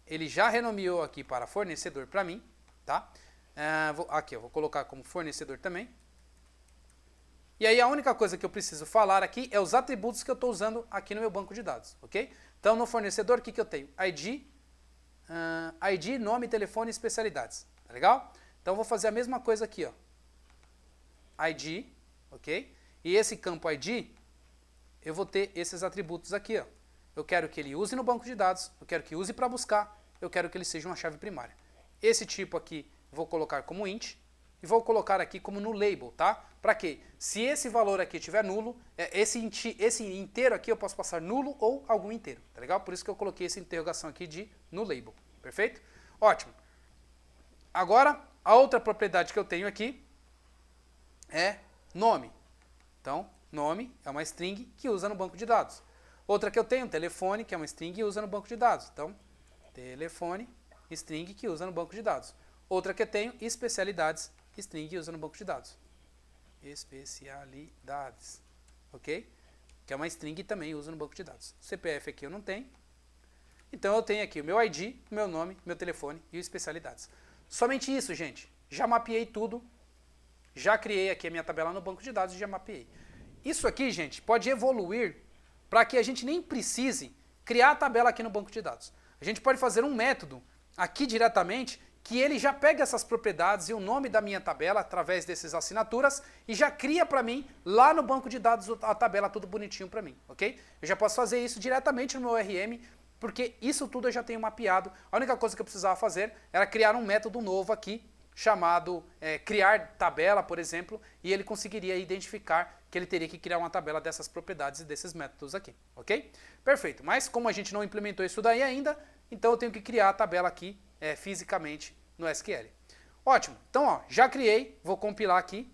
Ele já renomeou aqui para fornecedor para mim, tá? Aqui eu vou colocar como fornecedor também. E aí a única coisa que eu preciso falar aqui é os atributos que eu estou usando aqui no meu banco de dados, ok? Então no fornecedor o que eu tenho? ID, nome, telefone e especialidades, tá legal? Então eu vou fazer a mesma coisa aqui, ó. ID, ok? E esse campo ID, eu vou ter esses atributos aqui, ó. Eu quero que ele use no banco de dados, eu quero que use para buscar, eu quero que ele seja uma chave primária. Esse tipo aqui vou colocar como int e vou colocar aqui como no label, tá? Para quê? Se esse valor aqui tiver nulo, esse inteiro aqui eu posso passar nulo ou algum inteiro, tá legal? Por isso que eu coloquei essa interrogação aqui de no label, perfeito? Ótimo. Agora, a outra propriedade que eu tenho aqui é nome. Então, nome é uma string que usa no banco de dados. Outra que eu tenho, telefone, que é uma string que usa no banco de dados. Então, telefone, string que usa no banco de dados. Outra que eu tenho, especialidades, string que usa no banco de dados. Especialidades, ok? Que é uma string que também usa no banco de dados. CPF aqui eu não tenho. Então, eu tenho aqui o meu ID, o meu nome, meu telefone e o especialidades. Somente isso, gente. Já mapeei tudo. Já criei aqui a minha tabela no banco de dados e já mapeei. Isso aqui, gente, pode evoluir para que a gente nem precise criar a tabela aqui no banco de dados. A gente pode fazer um método aqui diretamente que ele já pega essas propriedades e o nome da minha tabela através dessas assinaturas e já cria para mim lá no banco de dados a tabela tudo bonitinho para mim, ok? Eu já posso fazer isso diretamente no meu ORM, porque isso tudo eu já tenho mapeado. A única coisa que eu precisava fazer era criar um método novo aqui, chamado criar tabela, por exemplo, e ele conseguiria identificar que ele teria que criar uma tabela dessas propriedades e desses métodos aqui, ok? Perfeito, mas como a gente não implementou isso daí ainda, então eu tenho que criar a tabela aqui fisicamente no SQL. Ótimo, então ó, já criei, vou compilar aqui.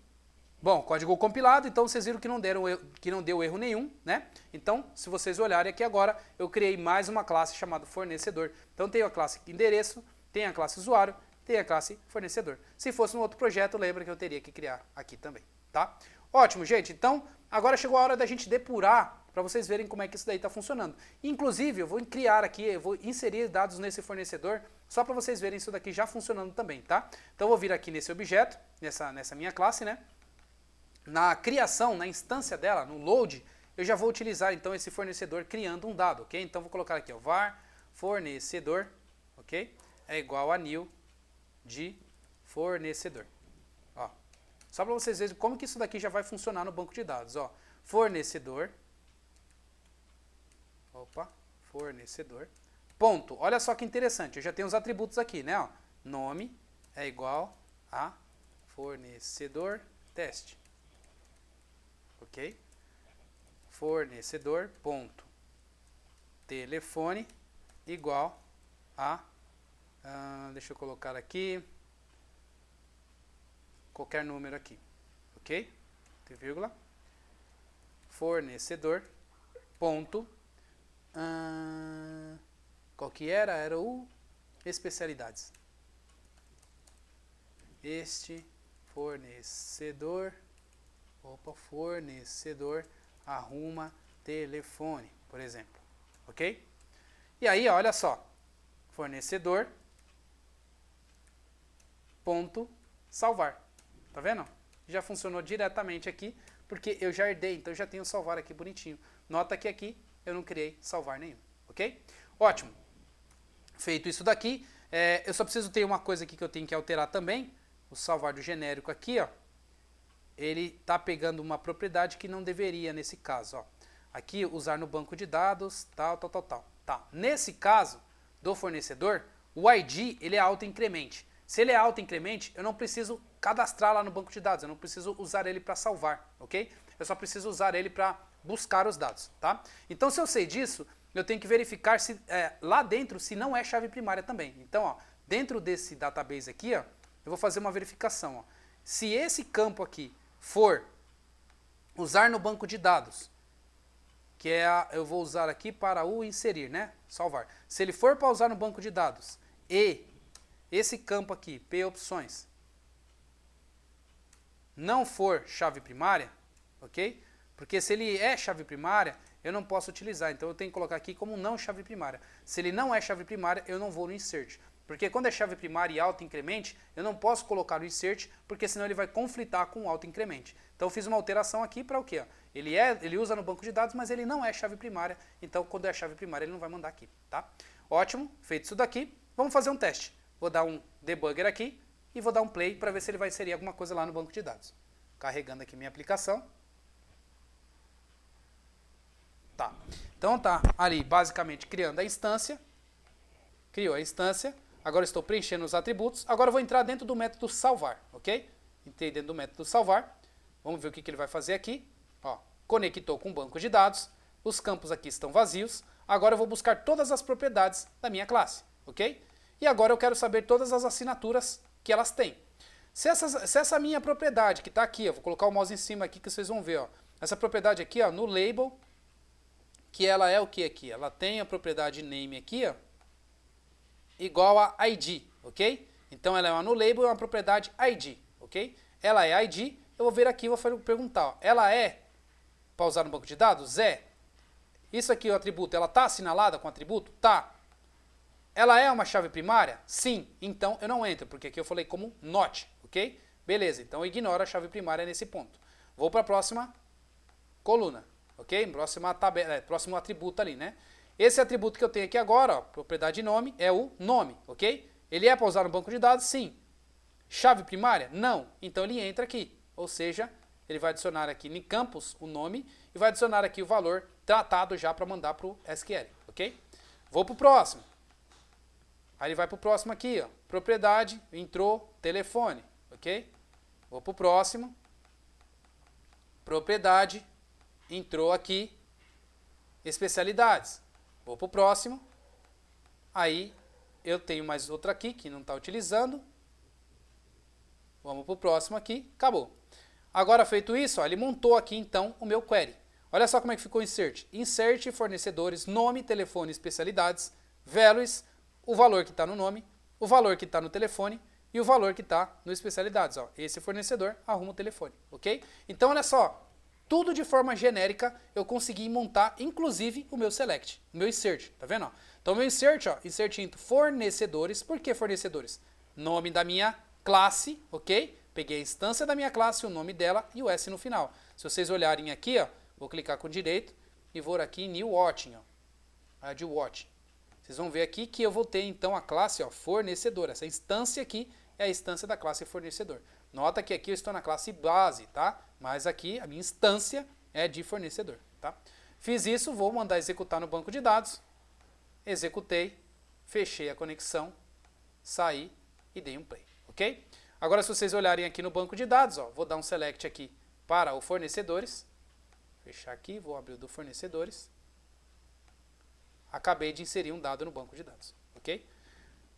Bom, código compilado, então vocês viram que não deu erro nenhum, né? Então, se vocês olharem aqui agora, eu criei mais uma classe chamada fornecedor. Então tenho a classe endereço, tenho a classe usuário, tem a classe fornecedor. Se fosse um outro projeto, lembra que eu teria que criar aqui também, tá? Ótimo, gente. Então, agora chegou a hora da gente depurar para vocês verem como é que isso daí está funcionando. Inclusive, eu vou criar aqui, eu vou inserir dados nesse fornecedor, só para vocês verem isso daqui já funcionando também, tá? Então, eu vou vir aqui nesse objeto, nessa minha classe, né? Na criação, na instância dela, no load, eu já vou utilizar, então, esse fornecedor criando um dado, ok? Então, vou colocar aqui, ó, var fornecedor, ok? É igual a new de fornecedor. Ó, só para vocês verem como que isso daqui já vai funcionar no banco de dados. Ó, fornecedor. Opa, fornecedor. Ponto. Olha só que interessante. Eu já tenho os atributos aqui, né? Ó, nome é igual a fornecedor teste. Ok? Fornecedor, ponto. Telefone igual a deixa eu colocar aqui qualquer número aqui, ok? Tem vírgula. Fornecedor, ponto, Qual que era? Era o especialidades. Este fornecedor arruma telefone, por exemplo, ok? E aí, olha só, fornecedor ponto salvar, tá vendo? Já funcionou diretamente aqui, porque eu já herdei, então eu já tenho salvar aqui bonitinho. Nota que aqui eu não criei salvar nenhum, ok? Ótimo. Feito isso daqui, eu só preciso ter uma coisa aqui que eu tenho que alterar também. O salvar do genérico aqui, ó, ele tá pegando uma propriedade que não deveria nesse caso, ó. Aqui, usar no banco de dados, tal. Tá. Nesse caso do fornecedor, o ID ele é autoincremente. Se ele é autoincremente, eu não preciso cadastrar lá no banco de dados, eu não preciso usar ele para salvar, ok? Eu só preciso usar ele para buscar os dados, tá? Então, se eu sei disso, eu tenho que verificar se lá dentro se não é chave primária também. Então, ó, dentro desse database aqui, ó, eu vou fazer uma verificação. Ó. Se esse campo aqui for usar no banco de dados, que eu vou usar aqui para o inserir, né? Salvar. Se ele for para usar no banco de dados e esse campo aqui, P opções, não for chave primária, ok? Porque se ele é chave primária, eu não posso utilizar. Então eu tenho que colocar aqui como não chave primária. Se ele não é chave primária, eu não vou no insert. Porque quando é chave primária e autoincremente, eu não posso colocar no insert, porque senão ele vai conflitar com o autoincremente. Então eu fiz uma alteração aqui para o quê? Ele usa no banco de dados, mas ele não é chave primária. Então quando é chave primária, ele não vai mandar aqui, tá? Ótimo, feito isso daqui, vamos fazer um teste. Vou dar um debugger aqui e vou dar um play para ver se ele vai inserir alguma coisa lá no banco de dados. Carregando aqui minha aplicação. Tá. Então tá ali basicamente criando a instância. Criou a instância. Agora estou preenchendo os atributos. Agora eu vou entrar dentro do método salvar, ok? Entrei dentro do método salvar. Vamos ver o que ele vai fazer aqui. Ó, conectou com o banco de dados. Os campos aqui estão vazios. Agora eu vou buscar todas as propriedades da minha classe, ok? E agora eu quero saber todas as assinaturas que elas têm. Se essa minha propriedade que está aqui, eu vou colocar o mouse em cima aqui que vocês vão ver, ó. Essa propriedade aqui, ó, no label, que ela é o que aqui? Ela tem a propriedade name aqui, ó, igual a ID, ok? Então ela é uma no label, é uma propriedade ID, ok? Ela é ID, eu vou ver aqui, vou perguntar, ó, ela é para usar no banco de dados? É. Isso aqui, o atributo, ela está assinalada com atributo? Tá. Ela é uma chave primária? Sim. Então eu não entro, porque aqui eu falei como not, ok? Beleza, então eu ignoro a chave primária nesse ponto. Vou para a próxima coluna, ok? Próxima tabela, próximo atributo ali, né? Esse atributo que eu tenho aqui agora, ó, propriedade nome, é o nome, ok? Ele é para usar no banco de dados? Sim. Chave primária? Não. Então ele entra aqui, ou seja, ele vai adicionar aqui em campus o nome e vai adicionar aqui o valor tratado já para mandar para o SQL, ok? Vou para o próximo. Aí ele vai para o próximo aqui, ó, propriedade, entrou, telefone, ok? Vou para o próximo, propriedade, entrou aqui, especialidades. Vou para o próximo, aí eu tenho mais outra aqui que não está utilizando. Vamos para o próximo aqui, acabou. Agora feito isso, ó, ele montou aqui então o meu query. Olha só como é que ficou o insert. Insert fornecedores, nome, telefone, especialidades, values, o valor que está no nome, o valor que está no telefone e o valor que está no especialidades. Ó. Esse fornecedor arruma o telefone, ok? Então, olha só, tudo de forma genérica eu consegui montar, inclusive o meu select, o meu insert, tá vendo? Ó? Então, o meu insert, ó, insert into fornecedores. Por que fornecedores? Nome da minha classe, ok? Peguei a instância da minha classe, o nome dela e o S no final. Se vocês olharem aqui, ó, vou clicar com o direito e vou aqui em New Watching, ó, Add Watch. Vocês vão ver aqui que eu vou ter então a classe, ó, fornecedor. Essa instância aqui é a instância da classe fornecedor. Nota que aqui eu estou na classe base, tá? Mas aqui a minha instância é de fornecedor, tá? Fiz isso, vou mandar executar no banco de dados. Executei, fechei a conexão, saí e dei um play, ok? Agora se vocês olharem aqui no banco de dados, ó, vou dar um select aqui para o fornecedores. Fechar aqui, vou abrir o do fornecedores. Acabei de inserir um dado no banco de dados, ok?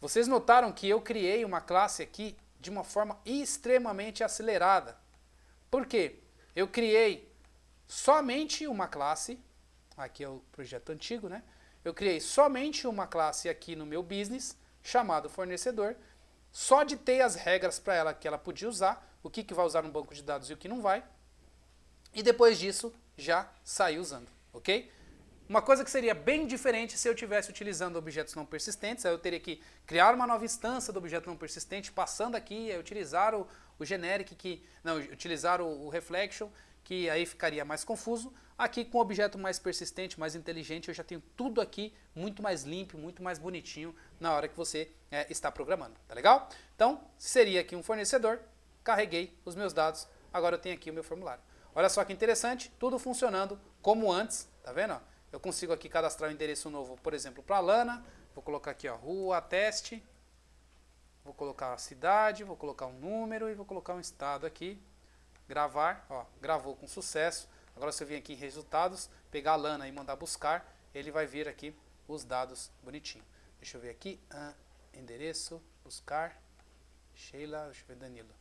Vocês notaram que eu criei uma classe aqui de uma forma extremamente acelerada. Por quê? Eu criei somente uma classe, aqui é o projeto antigo, né? eu criei somente uma classe aqui no meu business, chamado fornecedor, só ditei as regras para ela que ela podia usar, o que vai usar no banco de dados e o que não vai, e depois disso já saí usando, ok? Uma coisa que seria bem diferente se eu estivesse utilizando objetos não persistentes, aí eu teria que criar uma nova instância do objeto não persistente, passando aqui, utilizar o generic, utilizar o reflection, que aí ficaria mais confuso. Aqui com o objeto mais persistente, mais inteligente, eu já tenho tudo aqui muito mais limpo, muito mais bonitinho na hora que você está programando, tá legal? Então, seria aqui um fornecedor, carreguei os meus dados, agora eu tenho aqui o meu formulário. Olha só que interessante, tudo funcionando como antes, tá vendo? Ó? Eu consigo aqui cadastrar um endereço novo, por exemplo, para a Lana. Vou colocar aqui, ó, rua, teste. Vou colocar a cidade, vou colocar um número e vou colocar um estado aqui. Gravar, ó, gravou com sucesso. Agora se eu vir aqui em resultados, pegar a Lana e mandar buscar, ele vai vir aqui os dados bonitinho. Deixa eu ver aqui, endereço, buscar, Sheila, deixa eu ver, Danilo.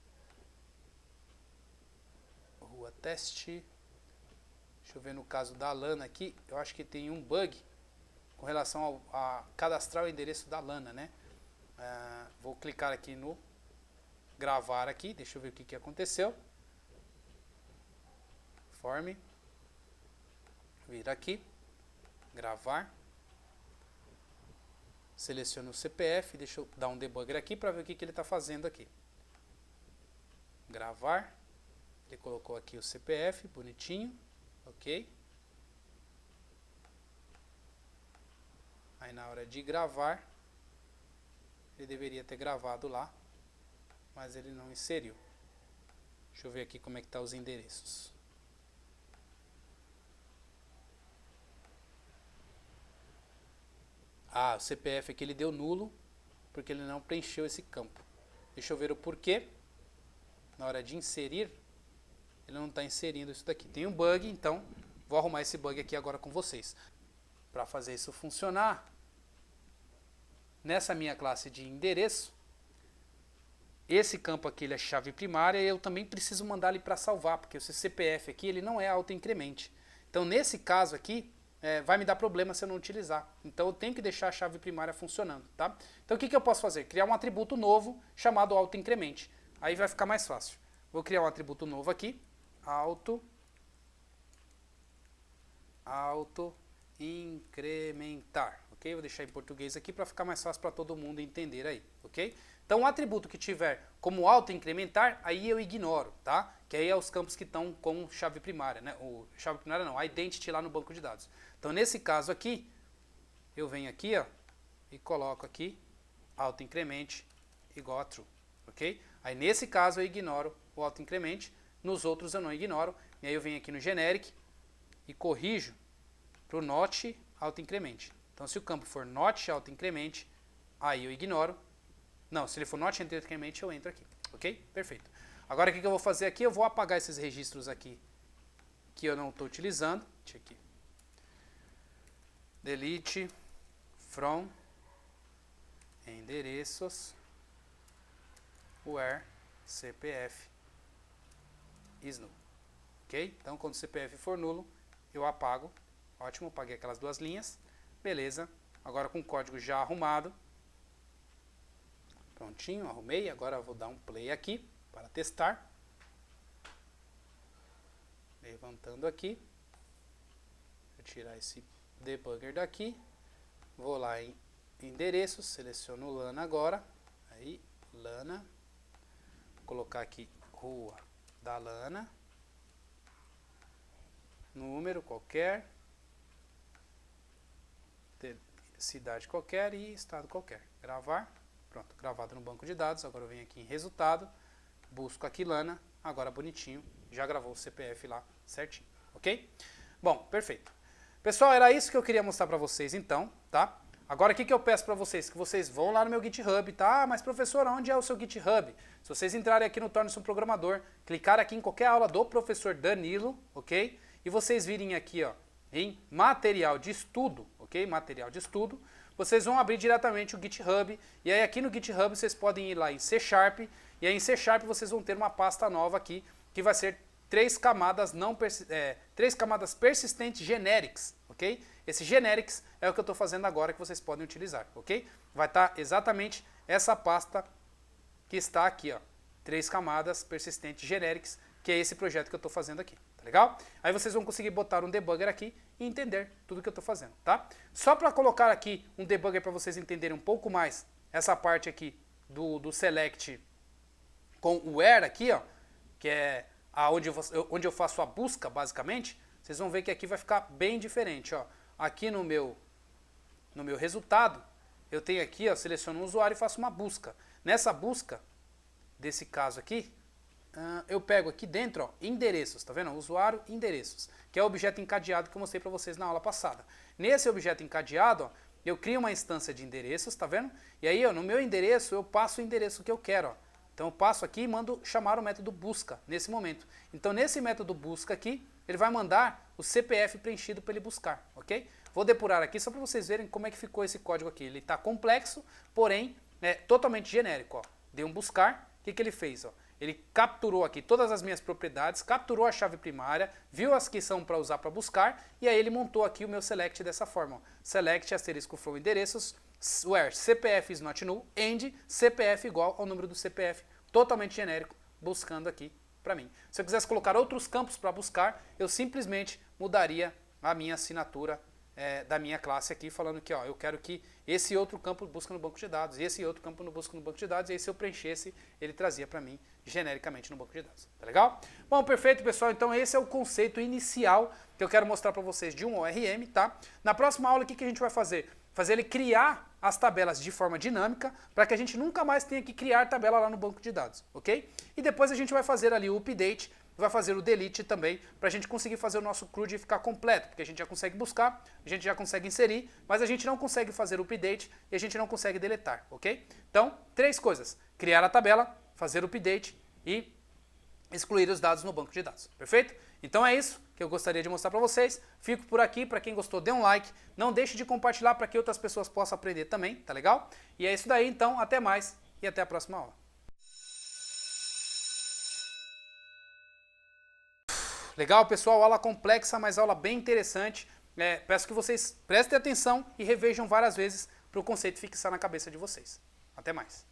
Rua, teste. Deixa eu ver no caso da Lana aqui, eu acho que tem um bug com relação a cadastrar o endereço da Lana, né? Vou clicar aqui no gravar aqui, deixa eu ver o que aconteceu. Form, vir aqui, gravar, seleciono o CPF, deixa eu dar um debugger aqui para ver o que ele está fazendo aqui. Gravar, ele colocou aqui o CPF, bonitinho. Ok? Aí na hora de gravar, ele deveria ter gravado lá, mas ele não inseriu. Deixa eu ver aqui como é que tá os endereços. O CPF aqui ele deu nulo, porque ele não preencheu esse campo. Deixa eu ver o porquê. Na hora de inserir, ele não está inserindo isso daqui. Tem um bug, então vou arrumar esse bug aqui agora com vocês. Para fazer isso funcionar, nessa minha classe de endereço, esse campo aqui ele é chave primária e eu também preciso mandar ele para salvar, porque esse CPF aqui ele não é autoincremente. Então nesse caso aqui, vai me dar problema se eu não utilizar. Então eu tenho que deixar a chave primária funcionando, tá? Então o que eu posso fazer? Criar um atributo novo chamado autoincremente. Aí vai ficar mais fácil. Vou criar um atributo novo aqui. Auto incrementar, ok? Vou deixar em português aqui para ficar mais fácil para todo mundo entender aí, ok? Então, o atributo que tiver como auto incrementar, aí eu ignoro, tá? Que aí é os campos que estão com chave primária, né? Chave primária não, identity lá no banco de dados. Então, nesse caso aqui, eu venho aqui, ó, e coloco aqui auto incremente igual a true, ok? Aí, nesse caso, eu ignoro o auto incremente. Nos outros eu não ignoro, e aí eu venho aqui no generic e corrijo para o not autoincremente. Então se o campo for not autoincremente, aí eu ignoro. Não, se ele for not autoincremente eu entro aqui, ok? Perfeito. Agora o que eu vou fazer aqui? Eu vou apagar esses registros aqui que eu não estou utilizando. Deixa aqui. Delete from endereços where CPF is null. Ok? Então, quando o CPF for nulo, eu apago. Ótimo, apaguei aquelas duas linhas. Beleza. Agora com o código já arrumado. Prontinho, arrumei. Agora eu vou dar um play aqui para testar. Levantando aqui. Vou tirar esse debugger daqui. Vou lá em endereços, seleciono Lana agora. Aí, Lana. Vou colocar aqui rua da Lana, número qualquer, cidade qualquer e estado qualquer. Gravar, pronto, gravado no banco de dados. Agora eu venho aqui em resultado, busco aqui Lana, agora bonitinho, já gravou o CPF lá certinho, ok? Bom, perfeito. Pessoal, era isso que eu queria mostrar para vocês então, tá? Agora, o que eu peço para vocês? Que vocês vão lá no meu GitHub, tá? Mas, professor, onde é o seu GitHub? Se vocês entrarem aqui no Torne-se um Programador, clicar aqui em qualquer aula do professor Danilo, ok? E vocês virem aqui, ó, em material de estudo, ok? Material de estudo. Vocês vão abrir diretamente o GitHub. E aí, aqui no GitHub, vocês podem ir lá em C#. E aí, em C# vocês vão ter uma pasta nova aqui, que vai ser 3 camadas persistentes generics, ok? Esse generics é o que eu estou fazendo agora que vocês podem utilizar, ok? Vai estar exatamente essa pasta que está aqui, ó, 3 camadas persistentes generics, que é esse projeto que eu estou fazendo aqui, tá legal? Aí vocês vão conseguir botar um debugger aqui e entender tudo que eu estou fazendo, tá? Só para colocar aqui um debugger para vocês entenderem um pouco mais essa parte aqui do select com o where aqui, ó, que é onde eu faço a busca, basicamente, vocês vão ver que aqui vai ficar bem diferente, ó. Aqui no meu resultado, eu tenho aqui, ó, seleciono um usuário e faço uma busca. Nessa busca, desse caso aqui, eu pego aqui dentro, ó, endereços, tá vendo? Usuário, endereços, que é o objeto encadeado que eu mostrei para vocês na aula passada. Nesse objeto encadeado, ó, eu crio uma instância de endereços, tá vendo? E aí, ó, no meu endereço, eu passo o endereço que eu quero, ó. Então eu passo aqui e mando chamar o método busca nesse momento. Então nesse método busca aqui, ele vai mandar o CPF preenchido para ele buscar, ok? Vou depurar aqui só para vocês verem como é que ficou esse código aqui. Ele está complexo, porém totalmente genérico, ó. Dei um buscar, o que ele fez? Ó? Ele capturou aqui todas as minhas propriedades, capturou a chave primária, viu as que são para usar para buscar, e aí ele montou aqui o meu select dessa forma. Ó. Select asterisco from endereços, where CPF is not null, and CPF igual ao número do CPF, totalmente genérico, buscando aqui para mim. Se eu quisesse colocar outros campos para buscar, eu simplesmente mudaria a minha assinatura da minha classe aqui, falando que ó, eu quero que esse outro campo busque no banco de dados, e esse outro campo busque no banco de dados, e aí se eu preenchesse, ele trazia para mim genericamente no banco de dados. Tá legal? Bom, perfeito, pessoal. Então esse é o conceito inicial que eu quero mostrar para vocês de um ORM, tá? Na próxima aula, o que a gente vai fazer? Fazer ele criar as tabelas de forma dinâmica, para que a gente nunca mais tenha que criar tabela lá no banco de dados, ok? E depois a gente vai fazer ali o update, vai fazer o delete também, para a gente conseguir fazer o nosso CRUD ficar completo, porque a gente já consegue buscar, a gente já consegue inserir, mas a gente não consegue fazer o update e a gente não consegue deletar, ok? Então, 3 coisas: criar a tabela, fazer o update e excluir os dados no banco de dados, perfeito? Então é isso que eu gostaria de mostrar para vocês. Fico por aqui, para quem gostou, dê um like, não deixe de compartilhar para que outras pessoas possam aprender também, tá legal? E é isso daí, então, até mais e até a próxima aula. Legal, pessoal, aula complexa, mas aula bem interessante. Peço que vocês prestem atenção e revejam várias vezes para o conceito fixar na cabeça de vocês. Até mais.